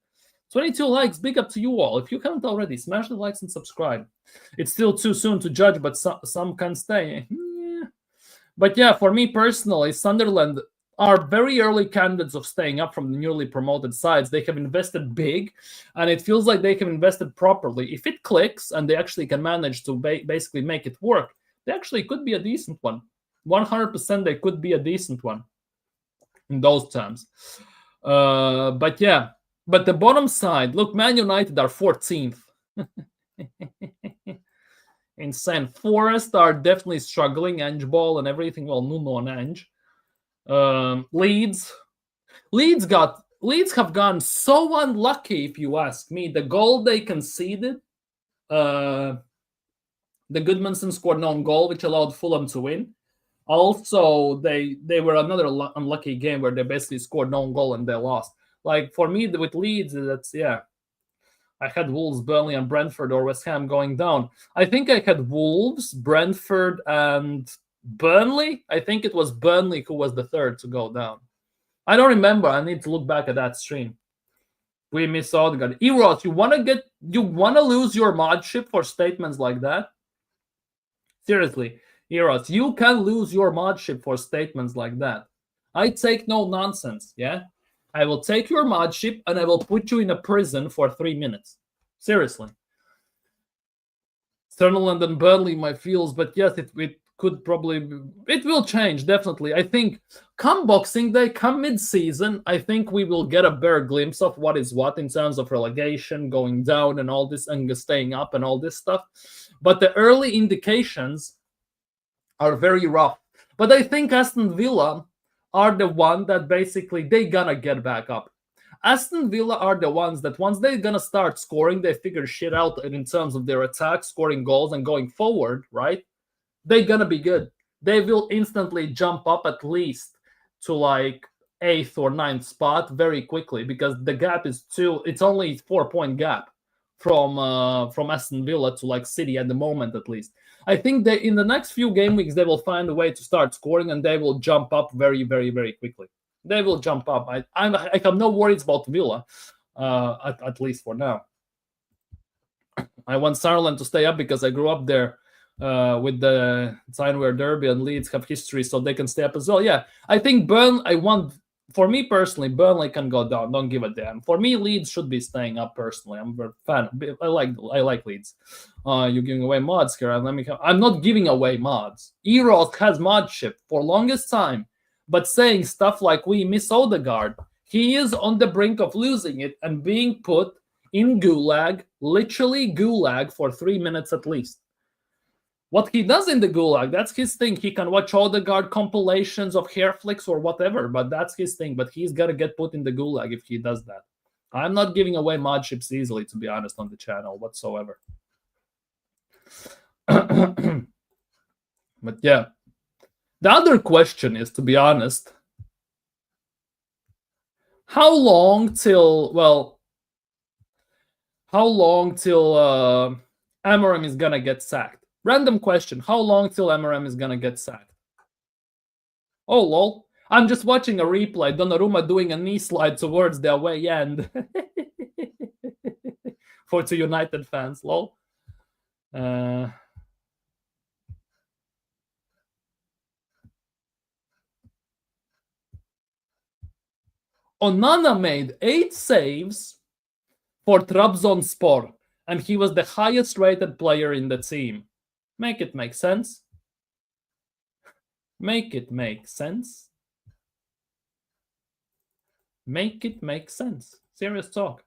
22 likes, big up to you all. If you haven't already, smash the likes and subscribe. It's still too soon to judge, but some can stay. Yeah. But yeah, for me personally, Sunderland are very early candidates of staying up from the newly promoted sides. They have invested big, and it feels like they have invested properly. If it clicks and they actually can manage to basically make it work, they actually could be a decent one. 100% they could be a decent one in those terms. But yeah, but the bottom side, look, Man United are 14th. Insane. Forest are definitely struggling. Ange Ball and everything. Well, Nuno and Ange. Leeds have gone so unlucky, if you ask me. The goal they conceded, the Goodmanson scored no goal, which allowed Fulham to win. Also, they were another unlucky game where they basically scored no goal and they lost. Like for me with Leeds, that's I had Wolves, Burnley, and Brentford or West Ham going down. I think I had Wolves, Brentford, and Burnley. I think it was Burnley who was the third to go down. I don't remember. I need to look back at that stream. We missed Odegaard. Eros, you want to lose your modship for statements like that? Seriously, Eros, you can lose your modship for statements like that. I take no nonsense, yeah? I will take your modship and I will put you in a prison for 3 minutes. Seriously. Sunderland and Burnley, my feels, but yes, it could probably, it will change, definitely. I think come Boxing Day, come mid-season, I think we will get a better glimpse of what is what in terms of relegation, going down and all this, and staying up and all this stuff. But the early indications are very rough. But I think Aston Villa are the one that basically they gonna get back up. Aston Villa are the ones that once they're gonna start scoring, they figure shit out in terms of their attack, scoring goals and going forward, right? They're gonna be good. They will instantly jump up at least to like 8th or 9th spot very quickly because the gap is it's only 4-point gap from Aston Villa to like City at the moment at least. I think that in the next few game weeks they will find a way to start scoring and they will jump up very, very, very quickly. They will jump up. I have no worries about Villa, at least for now. I want Sunderland to stay up because I grew up there with the Tyne-Wear Derby and Leeds have history, so they can stay up as well. Yeah, I think for me personally, Burnley can go down. Don't give a damn. For me, Leeds should be staying up. Personally, I'm a fan. I like Leeds. You're giving away mods here. I'm not giving away mods. Eros has modship for longest time, but saying stuff like we miss Odegaard. He is on the brink of losing it and being put in gulag, literally gulag, for 3 minutes at least. What he does in the gulag, that's his thing. He can watch Odegaard compilations of hair flicks or whatever, but that's his thing. But he's got to get put in the gulag if he does that. I'm not giving away modships easily, to be honest, on the channel whatsoever. But yeah. The other question is, to be honest, how long till Amorim is going to get sacked? Random question. How long till Amorim is going to get sacked? Oh, lol. I'm just watching a replay. Donnarumma doing a knee slide towards the away end. For two United fans, lol. Onana made 8 saves for Trabzonspor, and he was the highest rated player in the team. Make it make sense. Make it make sense. Make it make sense. Serious talk.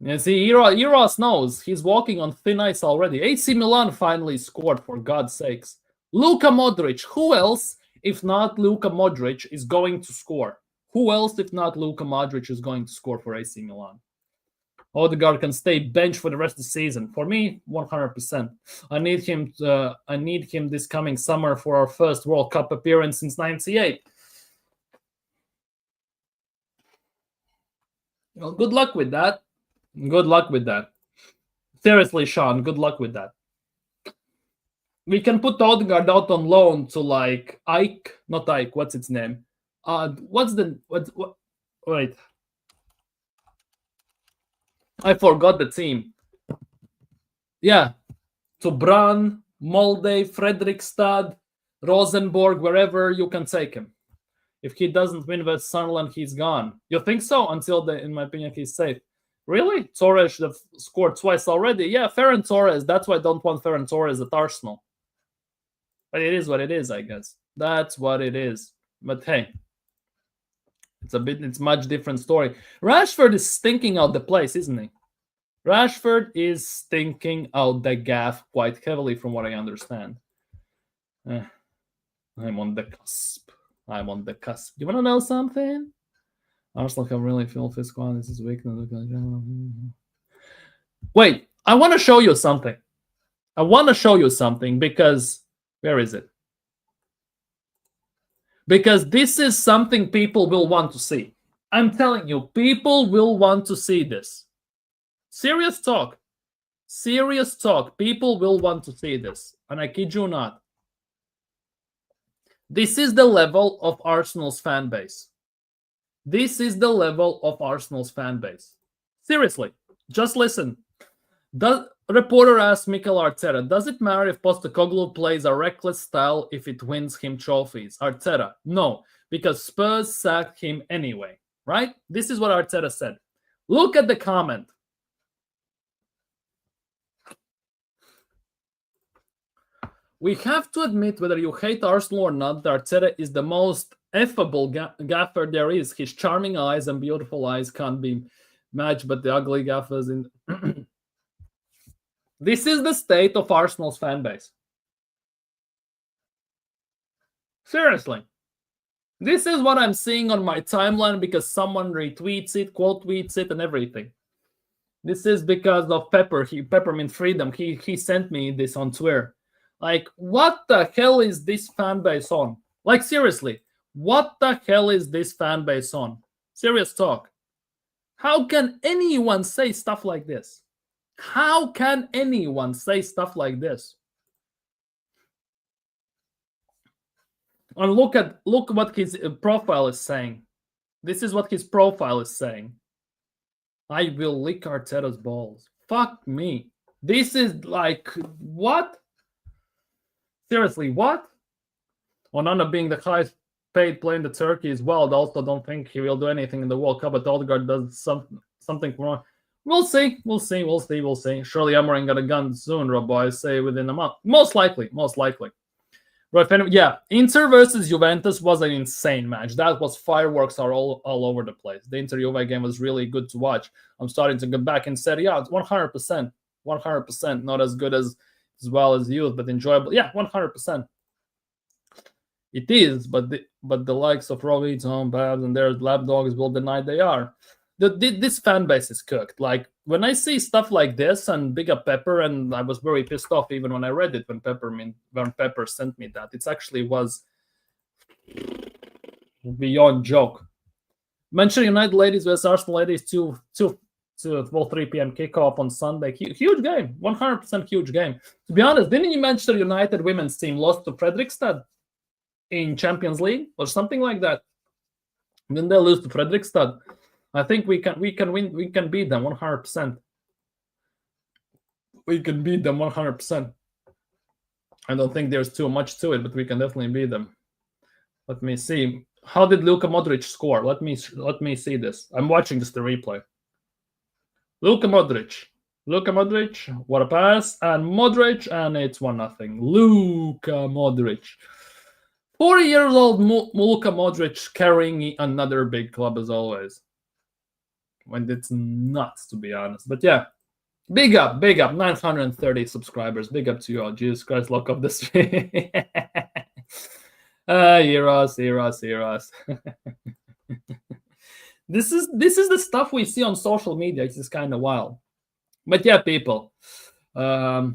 You see, Eros knows he's walking on thin ice already. AC Milan finally scored, for God's sakes. Luka Modric. Who else, if not Luka Modric, is going to score? Who else, if not Luka Modric, is going to score for AC Milan? Odegaard can stay bench for the rest of the season. For me, 100%. I need him this coming summer for our first World Cup appearance since '98. Well, good luck with that. Good luck with that. Seriously, Sean, good luck with that. We can put Odegaard out on loan to like Ike, not Ike, what's its name? Wait. I forgot the team. Yeah. To Brann, Molde, Fredrikstad, Rosenborg, wherever you can take him. If he doesn't win with Sunderland, he's gone. You think so? Until, in my opinion, he's safe. Really? Torres should have scored twice already. Yeah, Ferran Torres. That's why I don't want Ferran Torres at Arsenal. But it is what it is, I guess. That's what it is. But hey, it's much different story. Rashford is stinking out the place, isn't he? Rashford is stinking out the gaff quite heavily, from what I understand. I'm on the cusp. I'm on the cusp. You want to know something? Arsenal can really feel this squad. This is weakness. Wait, I want to show you something. I want to show you something because where is it? Because this is something people will want to see. I'm telling you, people will want to see this. Serious talk. Serious talk. People will want to see this. And I kid you not. This is the level of Arsenal's fan base. This is the level of Arsenal's fan base. Seriously, just listen. The reporter asked Mikel Arteta, does it matter if Postecoglou plays a reckless style if it wins him trophies? Arteta, no, because Spurs sacked him anyway, right? This is what Arteta said. Look at the comment. We have to admit, whether you hate Arsenal or not, that Arteta is the most affable gaffer there is. His charming eyes and beautiful eyes can't be matched, but the ugly gaffers in... This is the state of Arsenal's fan base. Seriously. This is what I'm seeing on my timeline because someone retweets it, quote tweets it, and everything. This is because of Peppermint Freedom. He sent me this on Twitter. Like, what the hell is this fan base on? Like, seriously, what the hell is this fan base on? Serious talk. How can anyone say stuff like this? How can anyone say stuff like this? And look what his profile is saying. This is what his profile is saying. I will lick Arteta's balls. Fuck me. This is like, what? Seriously, what? Onana being the highest paid player in the Turkey as well. I also don't think he will do anything in the World Cup, but Odegaard does something wrong. We'll see. Surely Amorim got a gun soon, Robo. I say within a month. Most likely. Right, yeah, Inter versus Juventus was an insane match. That was fireworks are all over the place. The Inter-Juve game was really good to watch. I'm starting to get back and say, yeah, it's 100%. Not as good as well as youth, but enjoyable. Yeah, 100%. It is, but the likes of Robbie, Tom, Babs, and their lapdogs will deny they are. This fan base is cooked. Like, when I see stuff like this, and big up Pepper, and I was very pissed off even when I read it when Pepper sent me that. It actually was beyond joke. Manchester United ladies versus Arsenal ladies 3 p.m. kickoff on Sunday. Huge game, 100% huge game. To be honest, didn't Manchester United women's team lost to Fredrikstad in Champions League or something like that? Didn't they lose to Fredrikstad? I think we can win. We can beat them 100%. We can beat them 100%. I don't think there's too much to it, but we can definitely beat them. Let me see. How did Luka Modric score? Let me see this. I'm watching just the replay. Luka Modric, what a pass, and Modric, and it's 1-0. Luka Modric. 40 years old Luka Modric carrying another big club as always. When it's nuts, to be honest. But yeah, big up, 930 subscribers. Big up to you all. Jesus Christ, lock up the stream. Heroes. This is the stuff we see on social media. It's just kind of wild. But yeah, people, where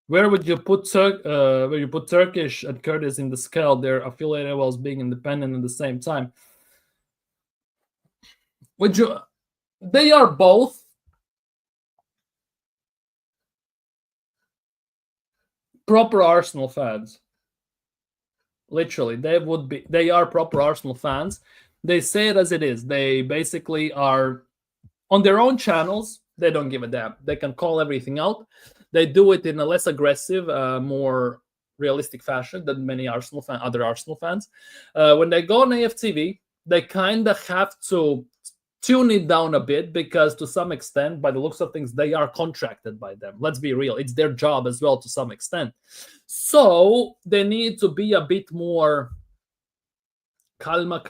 would you put Turkish and Kurdish in the scale? They're affiliated while being independent at the same time. They are both proper Arsenal fans. Literally, they are proper Arsenal fans. They say it as it is. They basically are on their own channels. They don't give a damn. They can call everything out. They do it in a less aggressive, more realistic fashion than many other Arsenal fans. When they go on AFTV, they kind of have to tune it down a bit because to some extent, by the looks of things, they are contracted by them. Let's be real. It's their job as well to some extent. So they need to be a bit more calma,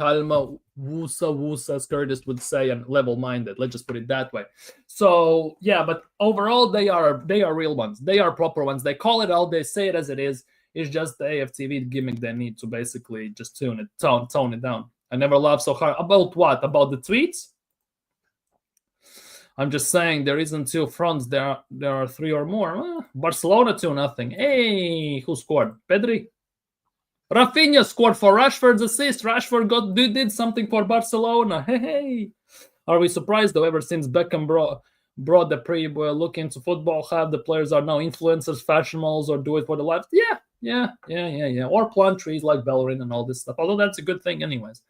wusa, as Curtis would say, and level-minded. Let's just put it that way. So yeah, but overall, they are real ones. They are proper ones. They call it out. They say it as it is. It's just the AFTV gimmick they need to basically just tone it down. I never laughed so hard. About what? About the tweets? I'm just saying there isn't two fronts. There are three or more. Barcelona 2-0. Hey, who scored? Pedri. Rafinha scored for Rashford's assist. Rashford did something for Barcelona. Hey. Are we surprised though? Ever since Beckham brought the look into football, half the players are now influencers, fashion models, or do it for the life. Yeah. Or plant trees like Bellerin and all this stuff. Although that's a good thing, anyways.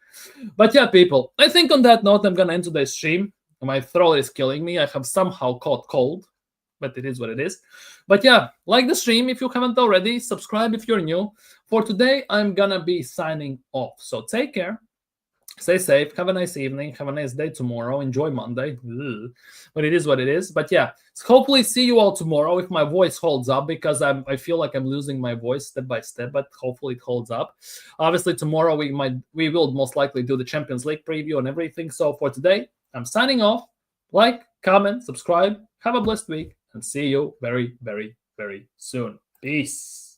But yeah, people. I think on that note, I'm gonna end today's stream. My throat is killing me. I have somehow caught cold, but it is what it is. But yeah, like the stream if you haven't already. Subscribe if you're new. For today, I'm gonna be signing off. So take care. Stay safe. Have a nice evening. Have a nice day tomorrow. Enjoy Monday. But it is what it is. But yeah, hopefully see you all tomorrow if my voice holds up, because I feel like I'm losing my voice step by step, but hopefully it holds up. Obviously tomorrow we will most likely do the Champions League preview and everything. So for today, I'm signing off. Like, comment, subscribe. Have a blessed week and see you very, very, very soon. Peace.